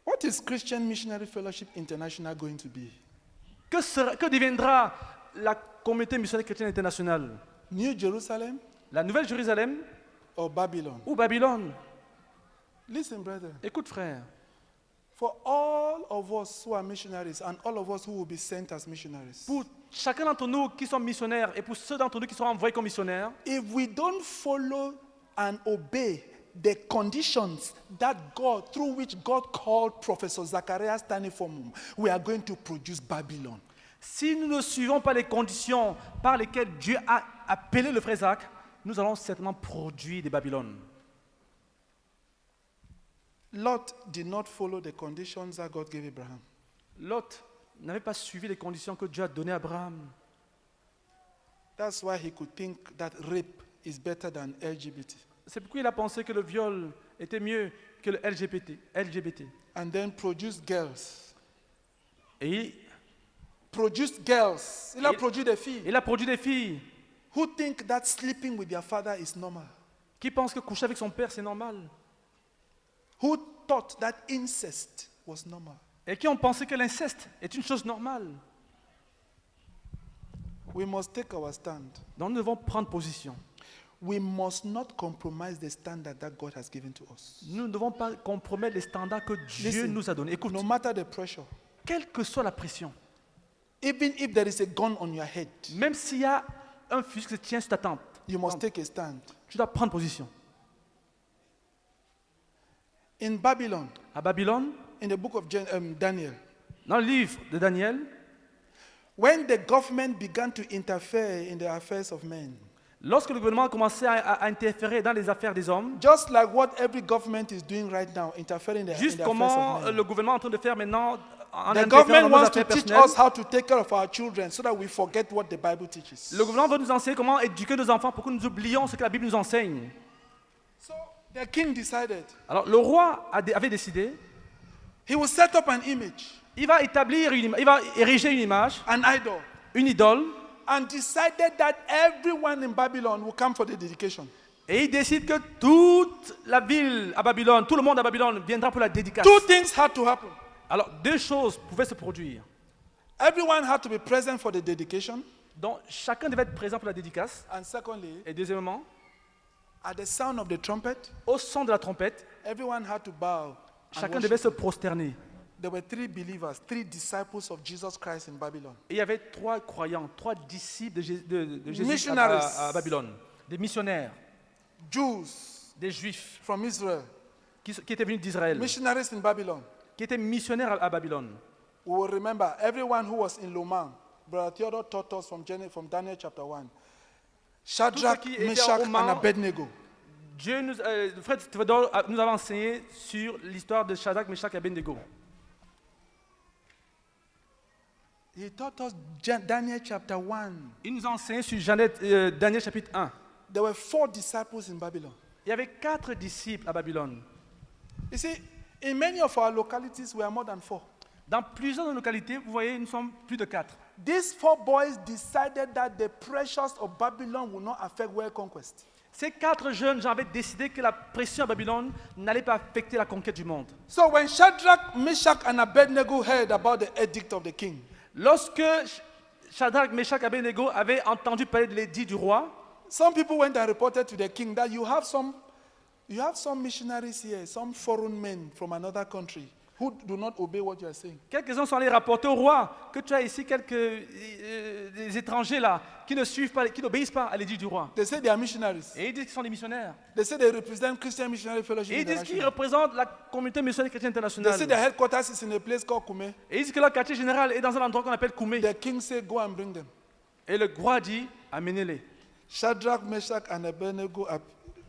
what is Christian Missionary Fellowship International going to be? que deviendra la communauté missionnaire chrétienne internationale? New Jerusalem La nouvelle Jérusalem or Babylon? ou Babylone? Listen, brother. Écoute, frère, For all of us who are missionaries and all of us who will be sent as missionaries, pour chacun d'entre nous qui sont missionnaires et pour ceux d'entre nous qui seront envoyés comme missionnaires, if we don't follow and obey the conditions that God, through which God called Professor Zacharias Tanifomum, we are going to produce Babylon. si nous ne suivons pas les conditions par lesquelles Dieu a appelé le frère Isaac, nous allons certainement produire des Babylones. Lot did not follow the conditions that God gave Abraham. Lot n'avait pas suivi les conditions que Dieu a données à Abraham. That's why he could think that rape is better than LGBT. C'est pourquoi il a pensé que le viol était mieux que le LGBT. And then produce girls. Et Produced girls. Il a Il- produit des filles il a produit des filles who think that sleeping with their father is normal. qui pensent que coucher avec son père, c'est normal. Who thought that incest was normal. Et qui ont pensé que l'inceste est une chose normale. We must take our stand. Donc nous devons prendre position. We must not compromise the standard that God has given to us. Nous ne devons pas compromettre les standards que Dieu Listen, nous a donnés. Écoute, no matter the pressure, quelle que soit la pression, even if there is a gun on your head, même s'il y a un fusil qui se tient sur ta tente, you must take a stand. tu dois prendre position. In Babylon, À Babylone, in the book of Daniel, dans le livre de Daniel, when the government began to interfere in the affairs of men, lorsque le gouvernement a commencé à interférer dans les affaires des hommes, just like what every government is doing right now, interfering in the juste affairs comment of men. le gouvernement est en train de faire maintenant en The interférant government dans nos wants to affaires teach personnelles. us how to take care of our children so that we forget what the Bible teaches. Le gouvernement veut nous enseigner comment éduquer nos enfants pour que nous oublions ce que la Bible nous enseigne. So the king decided Alors le roi avait décidé, he will set up an image, il va ériger une image, an idol, une idole, and decided that everyone in Babylon will come for the dedication. et il décide que toute la ville à Babylone, tout le monde à Babylone viendra pour la dédicace. Two things had to happen. Alors 2 choses pouvaient se produire. Everyone had to be present for the dedication, Donc chacun devait être présent pour la dédicace. and secondly, Et deuxièmement, at the sound of the trumpet, au son de la trompette, everyone had to bow. and chacun worship. devait se prosterner. There were 3 believers, 3 disciples of Jesus Christ in Babylon. Et il y avait 3 croyants, 3 disciples de Jésus Missionaries. à Babylone. Des missionnaires, Jews des juifs from Israel, qui étaient venus d'Israël. missionaries in Babylon. qui étaient missionnaires à Babylone. We will remember everyone who was in Lomang. Brother Theodore taught us from Daniel chapter 1. Shadrach, qui étaient Meshach, au Mans, and Abednego. Le frère Théodore nous avait enseigné sur l'histoire de Shadrach, Meshach et Abednego. He taught us Daniel chapter 1. Il nous a enseigné sur Daniel chapitre 1. There were 4 disciples in Babylon. Il y avait 4 disciples à Babylone. You see, in many of our localities, we are more than 4. Dans plusieurs de nos localités, vous voyez, nous sommes plus de 4. These 4 boys decided that the pressures of Babylon will not affect world conquest. Ces 4 jeunes gens avaient décidé que la pression à Babylone n'allait pas affecter la conquête du monde. So when Shadrach, Meshach, and Abednego heard about the edict of the king, Lorsque Shadrach, Meshach et Abednego avaient entendu parler de l'édit du roi, some people went and reported to the king that you have some missionaries here, some foreign men from another country who do not obey what you are saying. quelques-uns sont allés rapporter au roi que tu as ici des étrangers là qui ne suivent pas, qui n'obéissent pas à l'édit du roi. They say they are missionaries. Et ils disent qu'ils sont des missionnaires. They say they represent Christian Missionary Fellowship Et ils disent qu'ils International. représentent la communauté missionnaire chrétienne They internationale. say their headquarters is in a place called Kume. Et ils disent que leur quartier général est dans un endroit qu'on appelle Koumé. The king said, go and bring them. Et le roi dit, amenez-les. Shadrach, Meshach, and Abednego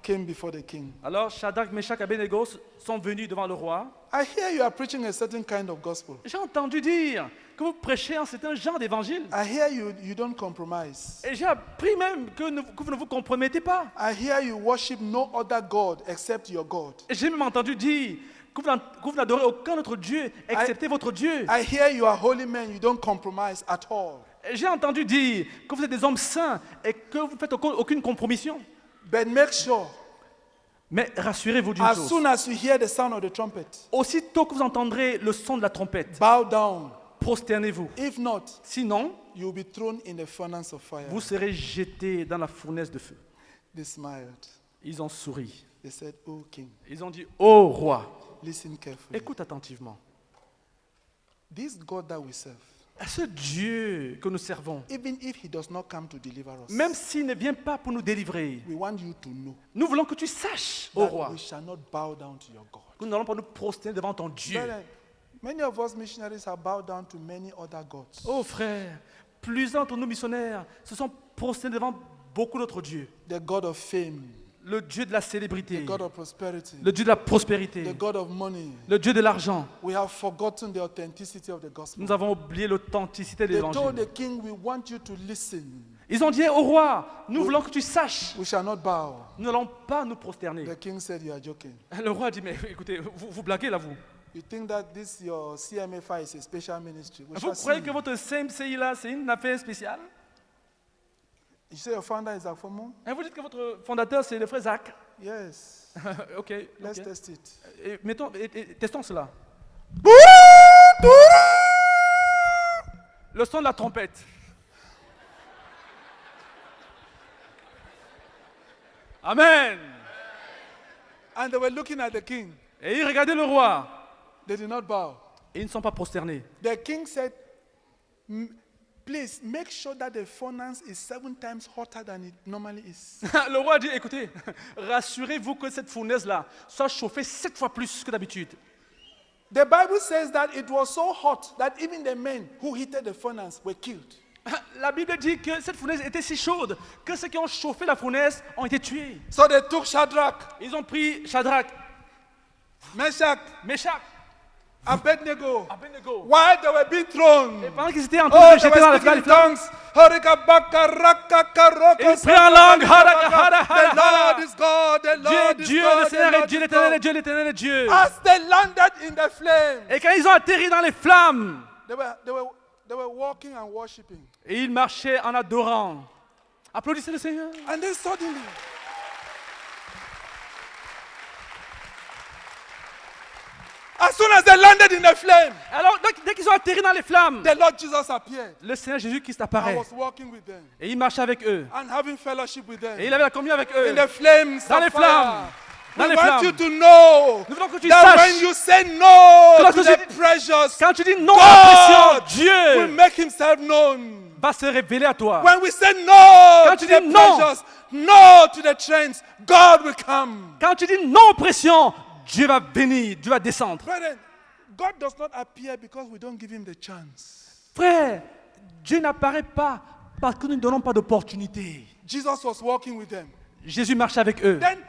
came before the king. Alors Shadrach, Meshach et Abednego sont venus devant le roi. I hear you are preaching a certain kind of gospel. J'ai entendu dire que vous prêchez un certain genre d'évangile. I hear you don't compromise. Et j'ai appris même que vous ne vous compromettez pas. I hear you worship no other God except your God. Et j'ai même entendu dire que vous n'adorez aucun autre Dieu excepté votre Dieu. I hear you are holy men, you don't compromise at all. Et j'ai entendu dire que vous êtes des hommes saints et que vous ne faites aucune compromission. But make sure, Mais rassurez-vous d'une as chose. soon as you hear the sound of the trumpet, Aussitôt que vous entendrez le son de la trompette, bow down. prosternez-vous. If not, Sinon, you will be thrown in the furnace of fire. vous serez jetés dans la fournaise de feu. They smiled. Ils ont souri. They said, Oh king, Ils ont dit, ô roi, listen carefully. écoute attentivement. This God that we serve, Ce Dieu que nous servons, even if he does not come to deliver us, même s'il ne vient pas pour nous délivrer, we want you to know nous voulons que tu saches, ô that roi, we shall not bow down to your God. que nous n'allons pas nous prosterner devant ton Dieu. Brethren, many of us missionaries have bowed down to many other gods. Oh frère, plusieurs d'entre nous missionnaires se sont prosternés devant beaucoup d'autres dieux. The God of fame, Le Dieu de la célébrité, the God of prosperity, le Dieu de la prospérité, the God of money. le Dieu de l'argent. We have forgotten the authenticity of the gospel. Nous avons oublié l'authenticité de They told l'évangile. the king, we want you to listen. Ils ont dit au roi, nous voulons que tu saches, We shall not bow. nous n'allons pas nous prosterner. The king said, you are joking. Le roi dit, mais écoutez, vous blaguez là, vous. You think that this your CMFI is a special ministry? We Vous shall croyez see. que votre CMCI là, c'est une affaire spéciale? You say your founder is Akfomo? Et vous dites que votre fondateur, c'est le frère Zach. Yes. Ok. Let's ok. test it. Testons cela. Le son de la trompette. Amen. And they were looking at the king. Et ils regardaient le roi. They did not bow. Et ils ne sont pas prosternés. The king said, please make sure that the furnace is 7 times hotter than it normally is. Le roi dit, écoutez, rassurez-vous que cette fournaise-là soit chauffée 7 fois plus que d'habitude. The Bible says that it was so hot that even the men who heated the furnace were killed. La Bible dit que cette fournaise était si chaude que ceux qui ont chauffé la fournaise ont été tués. So they took Shadrach, Ils ont pris Shadrach, Meshach, Meshach, Abednego. Abednego. While they were being thrown, Et pendant qu'ils étaient en train oh, de they jeter dans were les speaking in flammes, tongues. Horikabaka, rakaka, roko, ils prient en langue. The Lord is God, the Lord is Dieu, God, le the Seigneur est Lord Dieu, is l'éternel est God. Dieu, l'éternel est Dieu. As they landed in the flame, Et quand ils ont atterri dans les flammes, they were walking and worshiping. et ils marchaient en adorant. Applaudissez le Seigneur. And then suddenly, as soon as they landed in the flame, Alors, dès qu'ils ont atterri dans les flammes, the Lord Jesus appeared le Seigneur Jésus-Christ and apparaît. was walking with them Et il marchait avec eux. and having fellowship with them. Et il avait la communion avec eux. In the flames Dans les of flammes. fire. Dans We les want flammes. you to know Nous voulons que tu that saches, when you say no Lorsque to tu the precious, quand tu dis non à la God pression, will Dieu make himself known. va se révéler à toi. When we say no Quand to tu the dis non. precious, no to the trends, God will come. Quand tu dis non aux pressions, Dieu va venir, Dieu va descendre. Brethren, God does not appear because we don't give him the chance. Frère, Dieu n'apparaît pas parce que nous ne donnons pas d'opportunité. Jesus was walking with them. Jésus marchait avec eux. Then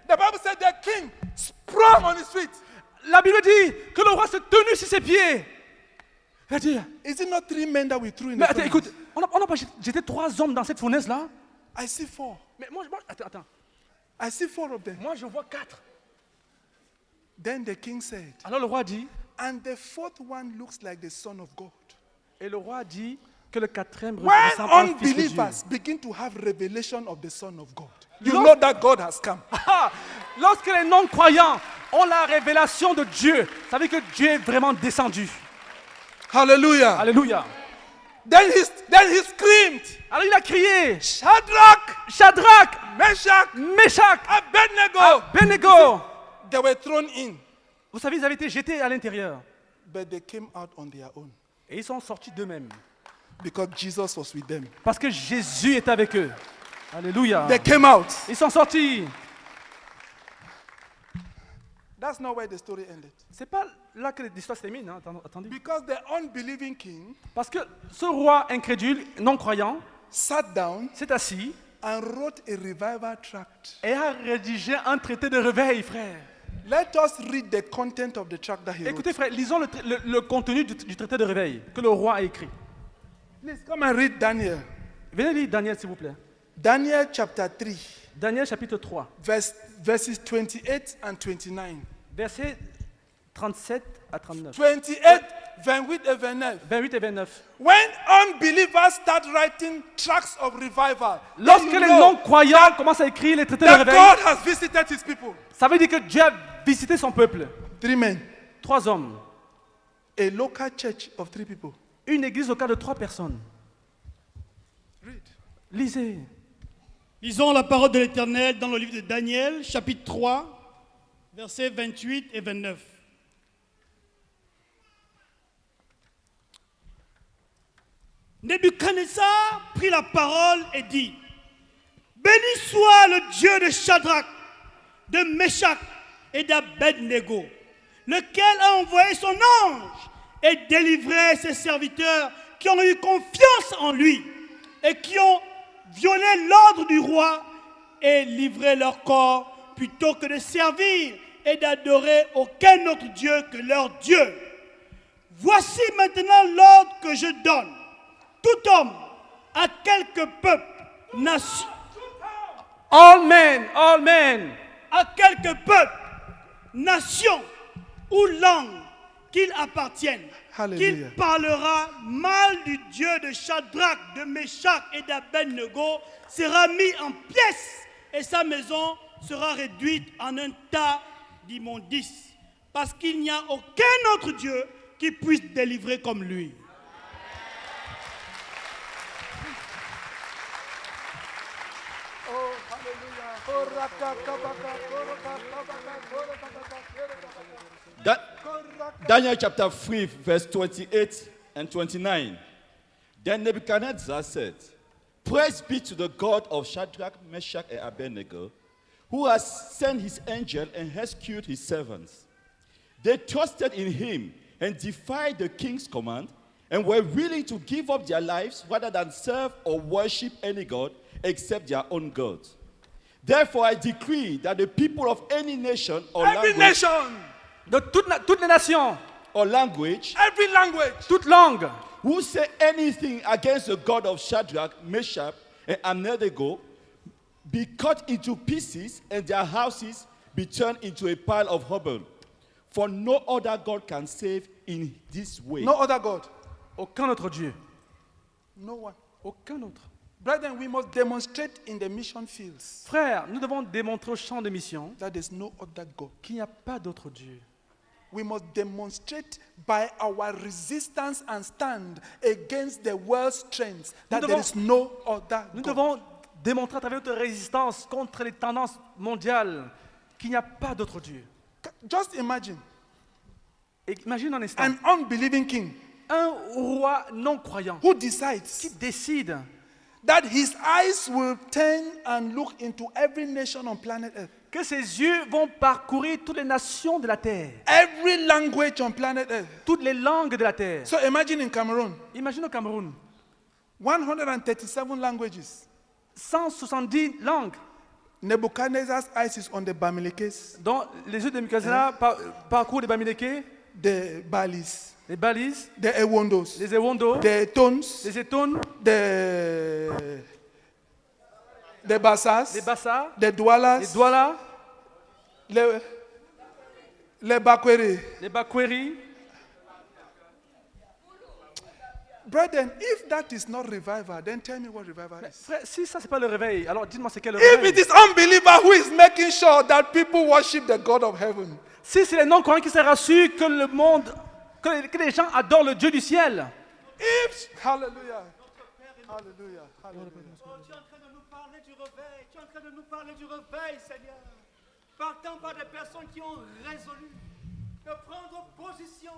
the Bible said the king sprung on his feet. La Bible dit que le roi s'est tenu sur ses pieds. Il a dit, Is it not 3 men that we threw in mais the attends, furnace? écoute, on n'a pas jeté 3 hommes dans cette fournaise-là. I see 4. Mais attends, I see 4 of them. moi je vois 4. Then the king said, Alors le roi dit, and the 4th one looks like the Son of God. et le roi dit que le 4e When ressemble à un fils de Dieu. unbelievers begin to have revelation of the Son of God, you Lorsque- know that God has come. Ah, lorsque les non-croyants ont la révélation de Dieu, ça veut dire que Dieu est vraiment descendu. Hallelujah. Alléluia. Then he screamed, Alors il a crié, Shadrach, Shadrach, Meshach, Meshach, Abednego. Abednego. They were thrown in, Vous savez, ils avaient été jetés à l'intérieur. but they came out on their own Et ils sont sortis d'eux-mêmes. because Jesus was with them. Parce que Jésus est avec eux. Alléluia. They came out. Ils sont sortis. That's not where the story ended. C'est pas là que l'histoire se termine. Hein. Attendez. Because the unbelieving king Parce que ce roi incrédule, non-croyant, sat down s'est assis and wrote a revival tract. et a rédigé un traité de réveil, frère. Let us read the content of the tract that he wrote. Écoutez, frère, lisons le contenu du traité de réveil que le roi a écrit. Please come and read Daniel. Venez lire Daniel, s'il vous plaît. Daniel chapter 3, Daniel chapitre 3, verses 28 and 29. versets 37 à 39. 28, 28 et 29. 28 et 29. When unbelievers start writing tracts of revival, then Lorsque you les know non-croyants commencent à écrire les traités de that réveil, God has visited his people. ça veut dire que Dieu a visité son peuple. 3 men. 3 hommes. A local church of 3 people. Une église locale de 3 personnes. Read. Lisez. Lisons la parole de l'Éternel dans le livre de Daniel, chapitre 3, versets 28 et 29. Nebuchadnezzar prit la parole et dit, béni soit le Dieu de Shadrach, de Meshach et d'Abednego, lequel a envoyé son ange et délivré ses serviteurs qui ont eu confiance en lui et qui ont violé l'ordre du roi et livré leur corps plutôt que de servir et d'adorer aucun autre Dieu que leur Dieu. Voici maintenant l'ordre que je donne. Tout homme, à quelque peuple, nation, All men, à quelque peuple, nation ou langue qu'il appartienne, Alléluia. qu'il parlera mal du Dieu de Shadrach, de Meshach et d'Abednego, sera mis en pièces et sa maison sera réduite en un tas d'immondices, parce qu'il n'y a aucun autre Dieu qui puisse délivrer comme lui. Daniel chapter 3, verse 28 and 29. Then Nebuchadnezzar said, praise be to the God of Shadrach, Meshach, and Abednego, who has sent his angel and rescued his servants. They trusted in him and defied the king's command and were willing to give up their lives rather than serve or worship any god except their own God. Therefore, I decree that the people of any nation or Every language, nation, de toutes les nations, or language every language, toute langue, who say anything against the God of Shadrach, Meshach, and Abednego be cut into pieces and their houses be turned into a pile of rubble. For no other God can save in this way. no other God, aucun autre Dieu. no one. Aucun autre. Brethren, we must demonstrate in the mission fields Frère, nous devons démontrer au champ de mission that there's no other God. qu'il n'y a pas d'autre Dieu. We must demonstrate by our resistance and stand against the world's trends that Nous there devons- is no other Nous God. devons démontrer à travers notre résistance contre les tendances mondiales qu'il n'y a pas d'autre Dieu. Just imagine Et imagine un instant, an unbelieving king un roi non-croyant who qui decides décide that his eyes will turn and look into every nation on planet Earth. que ses yeux vont parcourir toutes les nations de la terre, every language on planet Earth. toutes les langues de la terre. So imagine in Cameroon, Imagine au Cameroun, 137 languages. 170 langues, Nebuchadnezzar's eyes is on the Bamilekes, dont les yeux de Nebuchadnezzar parcourent les Bamileke, the Balis, les Balis, the Ewondos, les Ewondo, the Tones, les Etones, the Bassas, les Bassa, the les Doualas, Douala, the Bakweri. les Bakweri. Brethren, if that is not revival, then tell me what revival is. Frère, si ça c'est pas le réveil, alors dites-moi c'est quel le If réveil. it is unbeliever who is making sure that people worship the God of heaven, Si c'est les non-croyants qui se rassurent que le monde, que les gens adorent le Dieu du ciel. hallelujah, hallelujah, hallelujah. Oh, tu es en train de nous parler du réveil. Tu es en train de nous parler du réveil, Seigneur. Partant par des personnes qui ont résolu de prendre position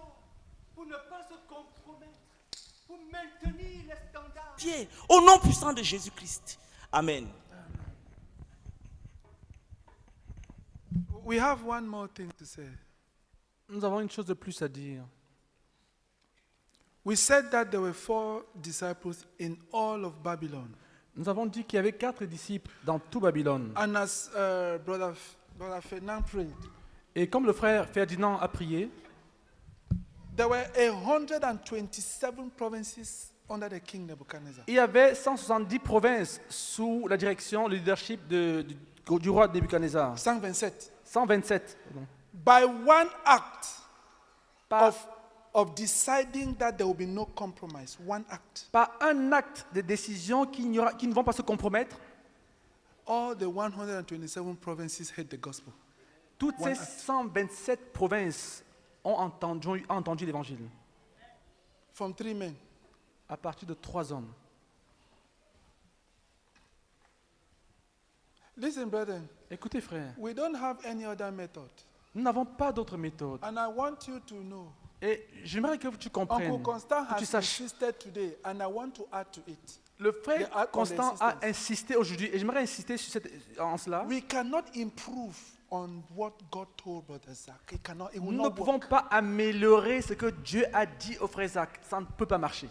pour ne pas se compromettre, pour maintenir les standards. Pied, au nom puissant de Jésus-Christ. Amen. We have one more thing to say. Nous avons une chose de plus à dire. We said that there were 4 disciples in all of Babylon. Nous avons dit qu'il y avait 4 disciples dans tout Babylone. And as Brother Fernand prayed, Et comme le frère Ferdinand a prié, there were 127 provinces under the king Nebuchadnezzar. il y avait 170 provinces sous la direction, le leadership du roi Nebuchadnezzar. 127. 127. pardon. By one act Par, of deciding that there will be no compromise, one act, par un acte de décision qui ne vont pas se compromettre, all the 127 provinces heard the gospel. toutes One ces act. 127 provinces ont entendu l'évangile From 3 men. à partir de 3 hommes. Listen, brethren, Écoutez frère, we don't have any other method. nous n'avons pas d'autre méthode. And I want you to know, Et j'aimerais que tu comprennes, Uncle Constant que tu has saches. insisted today, and I want to add to it. Le frère The act of Constant a insistence. insisté aujourd'hui, et j'aimerais insister sur en cela. We cannot improve on what God told Brother Zach. It will Nous ne not pouvons work. pas améliorer ce que Dieu a dit au frère Zach. Ça ne peut pas marcher.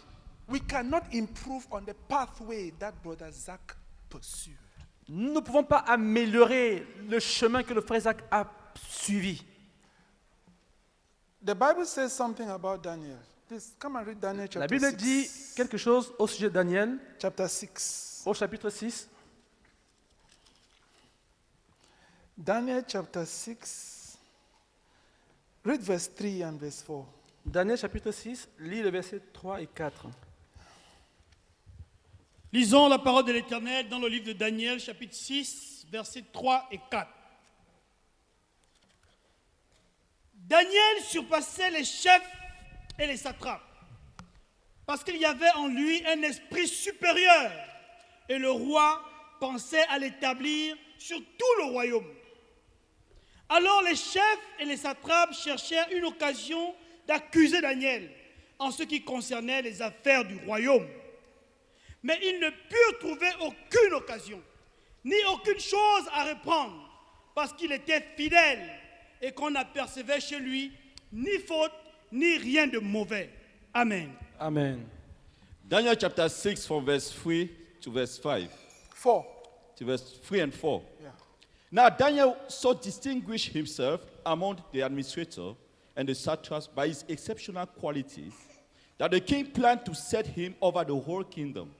We cannot improve on the pathway that Brother Zach pursued. Nous ne pouvons pas améliorer le chemin que le frère Zach a suivi. The Bible says something about Daniel. Please come and read Daniel La chapter Bible 6. dit quelque chose au sujet de Daniel, Chapter 6. au chapitre 6. Daniel chapter 6. Read verse 3 and verse 4. Daniel chapitre 6, lis le verset 3 et 4. Lisons la parole de l'Éternel dans le livre de Daniel, chapitre 6, versets 3 et 4. Daniel surpassait les chefs et les satrapes, parce qu'il y avait en lui un esprit supérieur, et le roi pensait à l'établir sur tout le royaume. Alors les chefs et les satrapes cherchèrent une occasion d'accuser Daniel en ce qui concernait les affaires du royaume. Mais ils ne purent trouver aucune occasion, ni aucune chose à reprendre, parce qu'il était fidèle et qu'on n'apercevait chez lui ni faute, ni rien de mauvais. Amen. Amen. Daniel chapter 6 from verse 3 to verse 5. 4. To verse 3 and 4. Yeah. Now Daniel so distinguished himself among the administrators and the satraps by his exceptional qualities that the king planned to set him over the whole kingdom.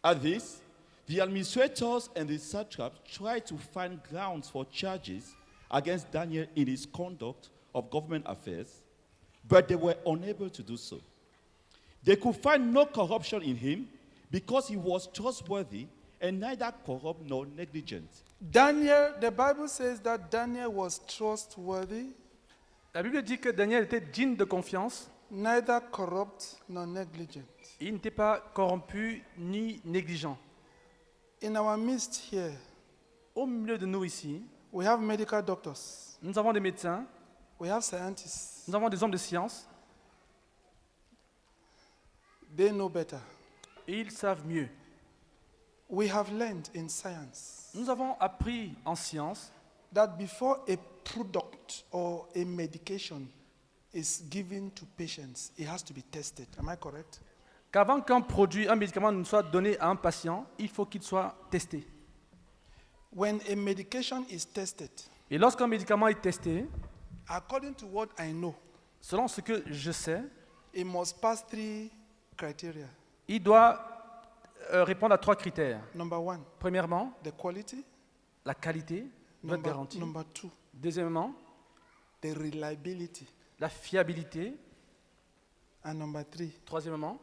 At this, the administrators and the satraps tried to find grounds for charges against Daniel in his conduct of government affairs, but they were unable to do so. They could find no corruption in him because he was trustworthy and neither corrupt nor negligent. Daniel, the Bible says that Daniel was trustworthy, La Bible dit que Daniel était digne de confiance. neither corrupt nor negligent. Il n'était pas corrompu ni négligent. In our midst here, Au milieu de nous ici, we have medical doctors, nous avons des médecins, we have scientists. nous avons des hommes de science, They know better. et ils savent mieux. We have learned in science Nous avons appris en science that before a product or a medication is given to patients, it has to be tested. Am I correct? Qu'avant qu'un produit, un médicament ne soit donné à un patient, il faut qu'il soit testé. When a medication is tested, Et lorsqu'un médicament est testé, according to what I know, selon ce que je sais, it must pass 3 criteria. il doit répondre à 3 critères. Number 1, Premièrement, the quality. la qualité doit être garantie. Number 2, Deuxièmement, the reliability. la fiabilité. And number 3, Troisièmement,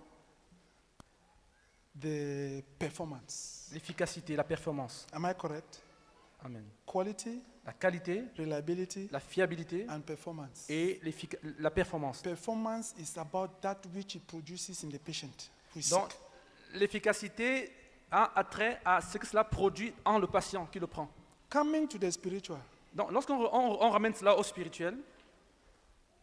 the performance. l'efficacité, la performance. Am I correct? Amen. Quality, La qualité, reliability, la fiabilité and performance. et la performance. Performance is about that which it produces in the patient who is Donc, sick. l'efficacité a attrait à ce que cela produit en le patient qui le prend. Coming to the spiritual, Donc, lorsqu'on ramène cela au spirituel,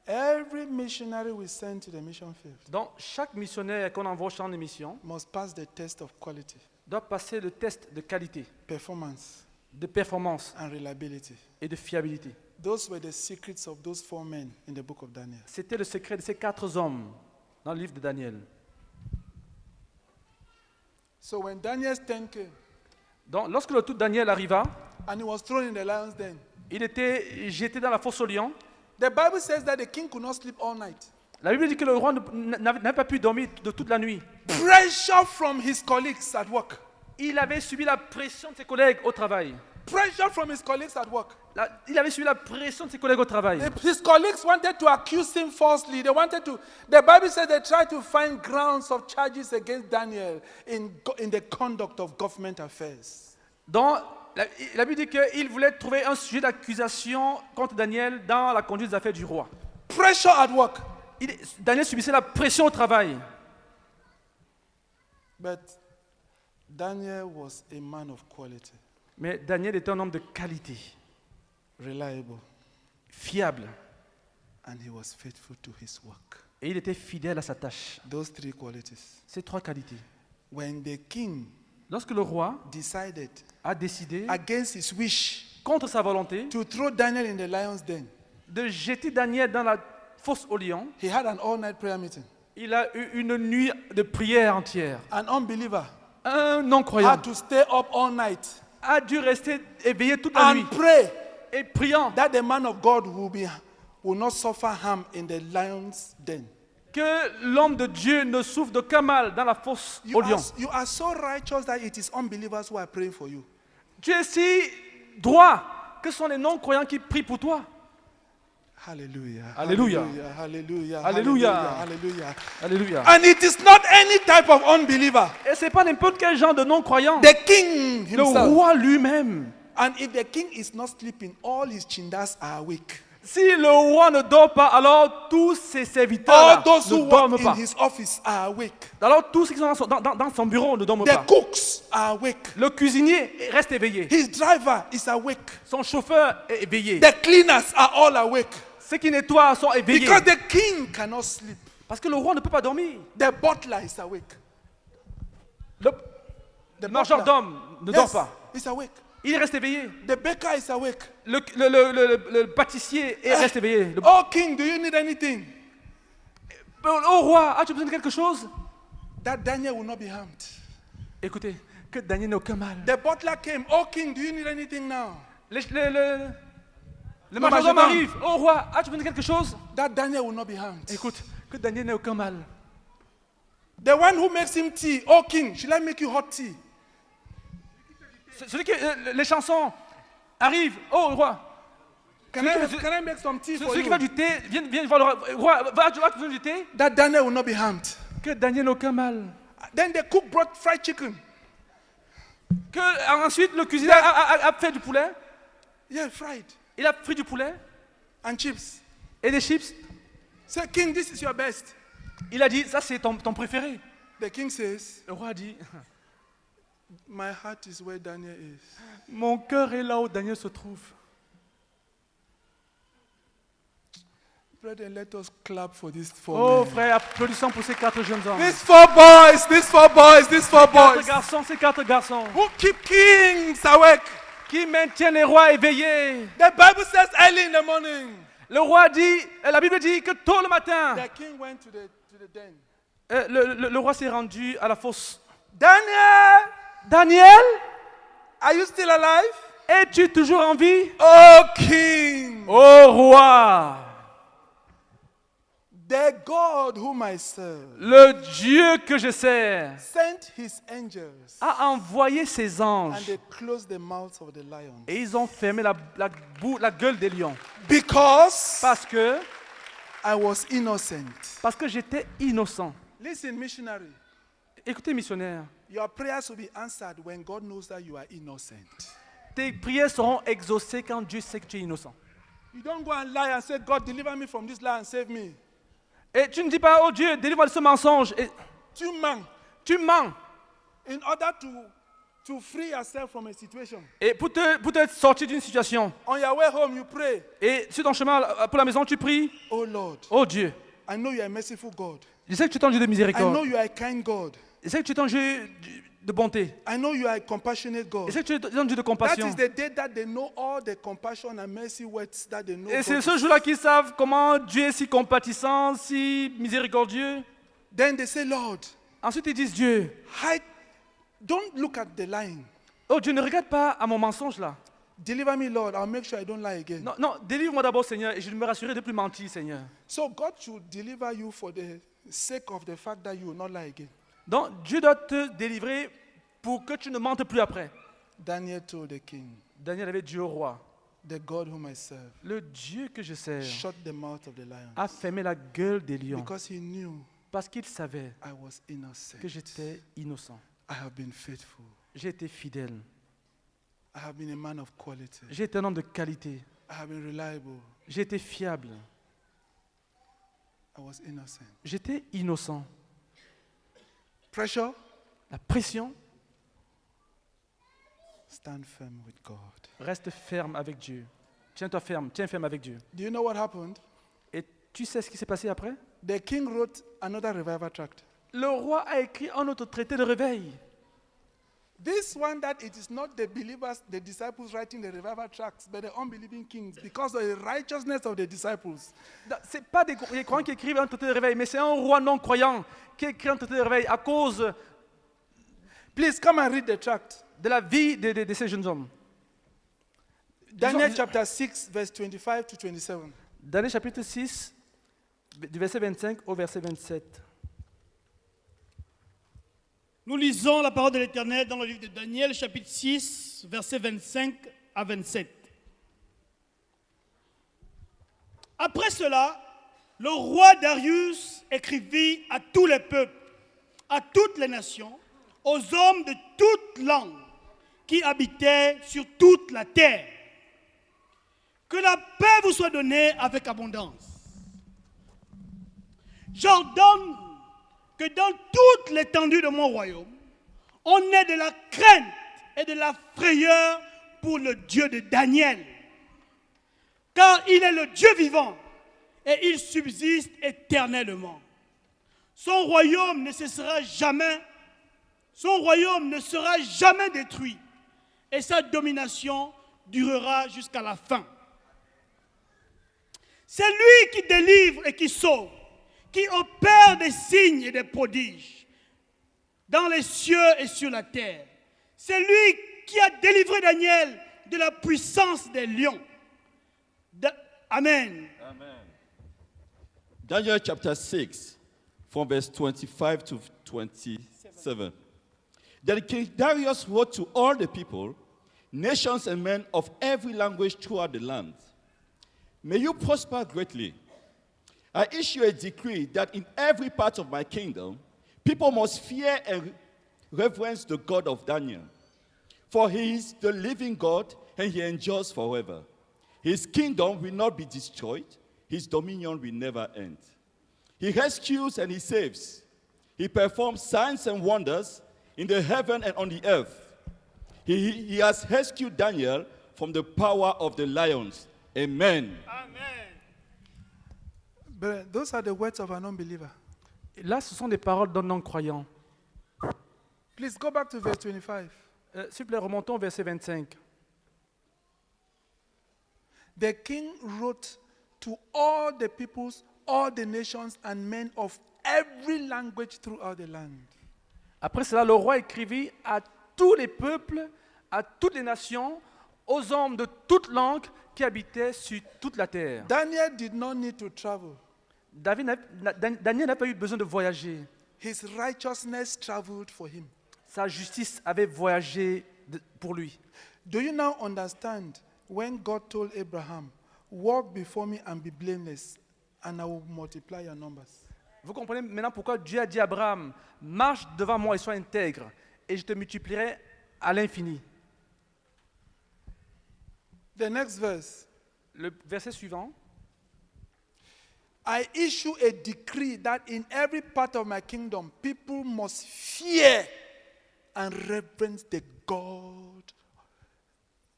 every missionary we send to the mission field donc chaque missionnaire qu'on envoie au champ de mission must pass the test of quality, doit passer le test de qualité, performance, de performance and reliability. et de fiabilité. Those were the secrets of those 4 men in the book of Daniel. C'était le secret de ces 4 hommes dans le livre de Daniel. So when Daniel's 10 came Donc, lorsque le tout Daniel arriva, and he was thrown in the lion's den, il était jeté dans la fosse aux lions. the Bible says that the king could not sleep all night. La Bible dit que le roi n'avait pas pu dormir de toute la nuit. Pressure from his colleagues at work. Il avait subi la pression de ses collègues au travail. Pressure from his colleagues at work. Il avait subi la pression de ses collègues au travail. His colleagues wanted to accuse him falsely. The Bible says they tried to find grounds of charges against Daniel in the conduct of government affairs. Donc, la Bible dit qu'il voulait trouver un sujet d'accusation contre Daniel dans la conduite des affaires du roi. Pressure at work. Daniel subissait la pression au travail. But Daniel was a man of quality, Mais Daniel était un homme de qualité, reliable, fiable, and he was faithful to his work. et il était fidèle à sa tâche. Those 3 qualities. Ces 3 qualités. When the king Lorsque le roi decided a décidé, against his wish contre sa volonté, to throw Daniel in the lion's den, de jeter Daniel dans la fosse aux lions, he had an all-night prayer meeting. il a eu une nuit de prière entière. An unbeliever Un non-croyant had to stay up all night a dû rester éveillé toute la nuit and pray et priant that the man of God will not suffer harm in the lion's den. que l'homme de Dieu ne souffre d'aucun mal dans la fosse aux lions. You are so righteous that it is unbelievers who are praying for you. Tu es si droit que ce sont les non-croyants qui prient pour toi. Hallelujah. Hallelujah. Hallelujah. Hallelujah. Hallelujah. Hallelujah. Alléluia. And it is not any type of unbeliever. Et ce n'est pas n'importe quel genre de non-croyant. The king Le himself. roi lui-même. And if the king is not sleeping, all his chindas are awake. Si le roi ne dort pas, alors tous ses All serviteurs those who ne dorment work pas. in his office are awake. Alors tous ceux qui sont dans son bureau ne dorment The pas. cooks are awake. Le cuisinier reste éveillé. His driver is awake. Son chauffeur est éveillé. The cleaners are all awake. Ceux qui nettoient sont éveillés. Because the king cannot sleep. Parce que le roi ne peut pas dormir. The butler is awake. Le The majordome ne butler, dort pas. is awake. Il reste éveillé. The baker is awake. Le pâtissier reste éveillé. Oh king, do you need anything? Oh roi, as-tu besoin de quelque chose? That Daniel will not be harmed. Écoutez, que Daniel n'ait aucun mal. The butler came. Oh king, do you need anything now? Le majordome arrive. Oh roi, as-tu besoin de quelque chose? That Daniel will not be harmed. Écoute, que Daniel n'ait aucun mal. The one who makes him tea. Oh king, should I make you hot tea? Celui qui les chansons arrivent. Oh roi, Can I make some tea for celui qui you? va du thé, viens voir le roi. As-tu besoin du thé? That Daniel will not be harmed. Que Daniel n'ait aucun mal. Then the cook brought fried chicken. Que ensuite le cuisinier a fait du poulet. Yeah, fried. Il a pris du poulet And chips. et des chips. Say, king, this is your best. Il a dit, ça c'est ton préféré. The king says, Le roi a dit, my heart is where Daniel is. mon cœur est là où Daniel se trouve. Brethren, let us clap for these 4 Oh men. frère, applaudissons pour ces 4 jeunes hommes. These 4 boys, these 4 boys, these 4 4 boys garçons, ces 4 garçons who keep kings awake. qui qui maintiennent les rois éveillés. The Bible says early in the morning, Le roi dit, la Bible dit que tôt le matin, the king went to the den. le roi s'est rendu à la fosse. Daniel, Daniel, are you still alive? es-tu toujours en vie? Oh king, Ô roi, the God whom I serve le Dieu que je sers sent his angels a envoyé ses and anges they closed the mouths of the lions. et ils ont fermé la gueule des lions. Because Parce que I was innocent. j'étais innocent. Listen, missionary, Écoutez, missionnaire, your prayers will be answered when God knows that you are innocent. tes prières seront exaucées quand Dieu sait que tu es innocent. You don't go and lie and say, God, deliver me from this lie and save me. Et tu ne dis pas, oh Dieu, délivre-moi de ce mensonge. Et Tu mens tu mens. in order to free yourself from a situation. Et pour te sortir d'une situation. On your way home, you pray, Et sur ton chemin pour la maison, tu pries. oh Lord, Oh Dieu, I know you are a merciful God. je sais que tu es un Dieu de I know miséricorde. you are a kind God. Je sais que tu es un Dieu de bonté. I know you are a compassionate Je God. sais que tu es un Dieu de That compassion. is the day that they know all the compassion and mercy words that they know. Et c'est God ce is. jour-là qu'ils savent comment Dieu est si compatissant, si miséricordieux. Then they say, Lord, Ensuite, ils disent, Dieu, don't look at the lying. oh Dieu, ne regarde pas à mon mensonge là. Deliver me, Lord. I'll make sure I don't lie again. Non, non, délivre-moi d'abord, Seigneur, et je me rassurer de ne plus mentir, Seigneur. So God should deliver you for the sake of the fact that you will not lie again. Donc, Dieu doit te délivrer pour que tu ne mentes plus après. Daniel told the king, Daniel avait dit au roi, the God whom I serve, le Dieu que je sers shut the mouth of the lion. a fermé la gueule des lions Because he knew parce qu'il savait I was innocent. que j'étais innocent. I have been faithful. J'ai été fidèle. I have been a man of quality. J'ai été un homme de qualité. I have been reliable. J'ai été fiable. I was innocent. J'étais innocent. Pressure, La pression, stand firm with God. reste ferme avec Dieu. Tiens-toi ferme, tiens ferme avec Dieu. Do you know what happened? Et tu sais ce qui s'est passé après? The king wrote another revival tract. Le roi a écrit un autre traité de réveil. This one that it is not the believers, the disciples writing the revival tracts, but the unbelieving kings because of the righteousness of the disciples. Ce n'est pas des croyants qui écrivent un traité de réveil, mais c'est un roi non croyant qui écrit un traité de réveil à cause Please come and read the tract. de la vie de ces jeunes hommes. Daniel chapter 6, verse 25 to 27. Daniel chapitre 6, du verset 25 au verset 27. Nous lisons la parole de l'Éternel dans le livre de Daniel, chapitre 6, versets 25 à 27. Après cela, le roi Darius écrivit à tous les peuples, à toutes les nations, aux hommes de toutes langues qui habitaient sur toute la terre. Que la paix vous soit donnée avec abondance. J'ordonne que dans toute l'étendue de mon royaume, on ait de la crainte et de la frayeur pour le Dieu de Daniel. Car il est le Dieu vivant et il subsiste éternellement. Son royaume ne cessera jamais, son royaume ne sera jamais détruit et sa domination durera jusqu'à la fin. C'est lui qui délivre et qui sauve, qui opère des signes et des prodiges dans les cieux et sur la terre. C'est lui qui a délivré Daniel de la puissance des lions. Amen. Daniel chapter 6, from verse 25 to 27. Then King Darius wrote to all the people, nations and men of every language throughout the land. May you prosper greatly. I issue a decree that in every part of my kingdom, people must fear and reverence the God of Daniel. For he is the living God and he endures forever. His kingdom will not be destroyed. His dominion will never end. He rescues and he saves. He performs signs and wonders in the heaven and on the earth. He has rescued Daniel from the power of the lions. Amen. But those are the words of an unbeliever. Là, ce sont des paroles d'un non-croyant. Please go back to verse 25. S'il vous plaît, remontons au verset 25. The king wrote to all the peoples, all the nations, and men of every language throughout the land. Après cela, le roi écrivit à tous les peuples, à toutes les nations, aux hommes de toute langue qui habitaient sur toute la terre. Daniel did not need to travel. Daniel n'a pas eu besoin de voyager. His righteousness traveled for him. Sa justice avait voyagé pour lui. Do you now understand when God told Abraham, walk before me and be blameless, and I will multiply your numbers? Vous comprenez maintenant pourquoi Dieu a dit à Abraham, marche devant moi et sois intègre, et je te multiplierai à l'infini. The next verse. Le verset suivant. I issue a decree that in every part of my kingdom, people must fear and reverence the God,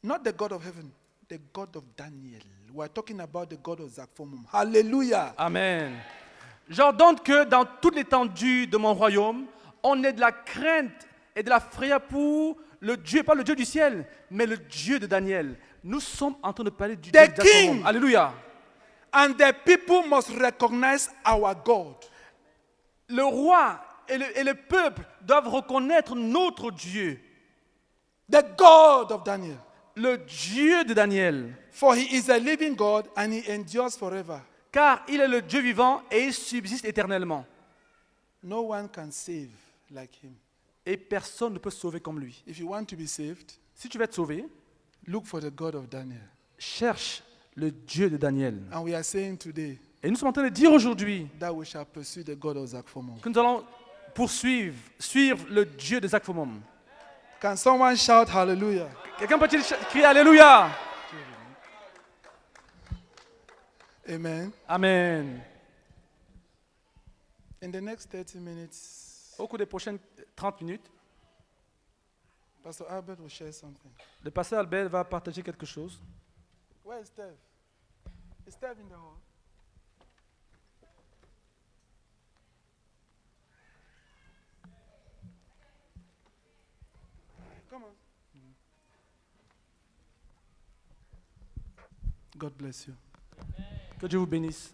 not the God of heaven, the God of Daniel. We're talking about the God of Zakphomum. Hallelujah. Amen. J'ordonne que dans toute l'étendue de mon royaume, on ait de la crainte et de la frayeur pour le Dieu, pas le Dieu du ciel, mais le Dieu de Daniel. Nous sommes en train de parler du Dieu de Zakphomum. Alléluia. And the people must recognize our God. Le roi et le peuple doivent reconnaître notre Dieu, The God of Daniel. le Dieu de Daniel, For he is a living God and he endures forever. car il est le Dieu vivant et il subsiste éternellement. No one can save like him. Et personne ne peut se sauver comme lui. If you want to be saved, Si tu veux être sauvé, look for the God of Daniel. cherche le Dieu de Daniel. And we are saying today Et nous sommes en train de dire aujourd'hui that we shall pursue the God of Zakphomum. que nous allons suivre le Dieu de Zakphomum. Can someone shout hallelujah? Quelqu'un peut-il crier Alléluia? Amen. Amen. In the next 30 minutes, Au cours des prochaines 30 minutes, Pastor Albert will share something. le pasteur Albert va partager quelque chose. Where is Steph? Is Steph in the hall? Come on. God bless you. Que Dieu vous bénisse.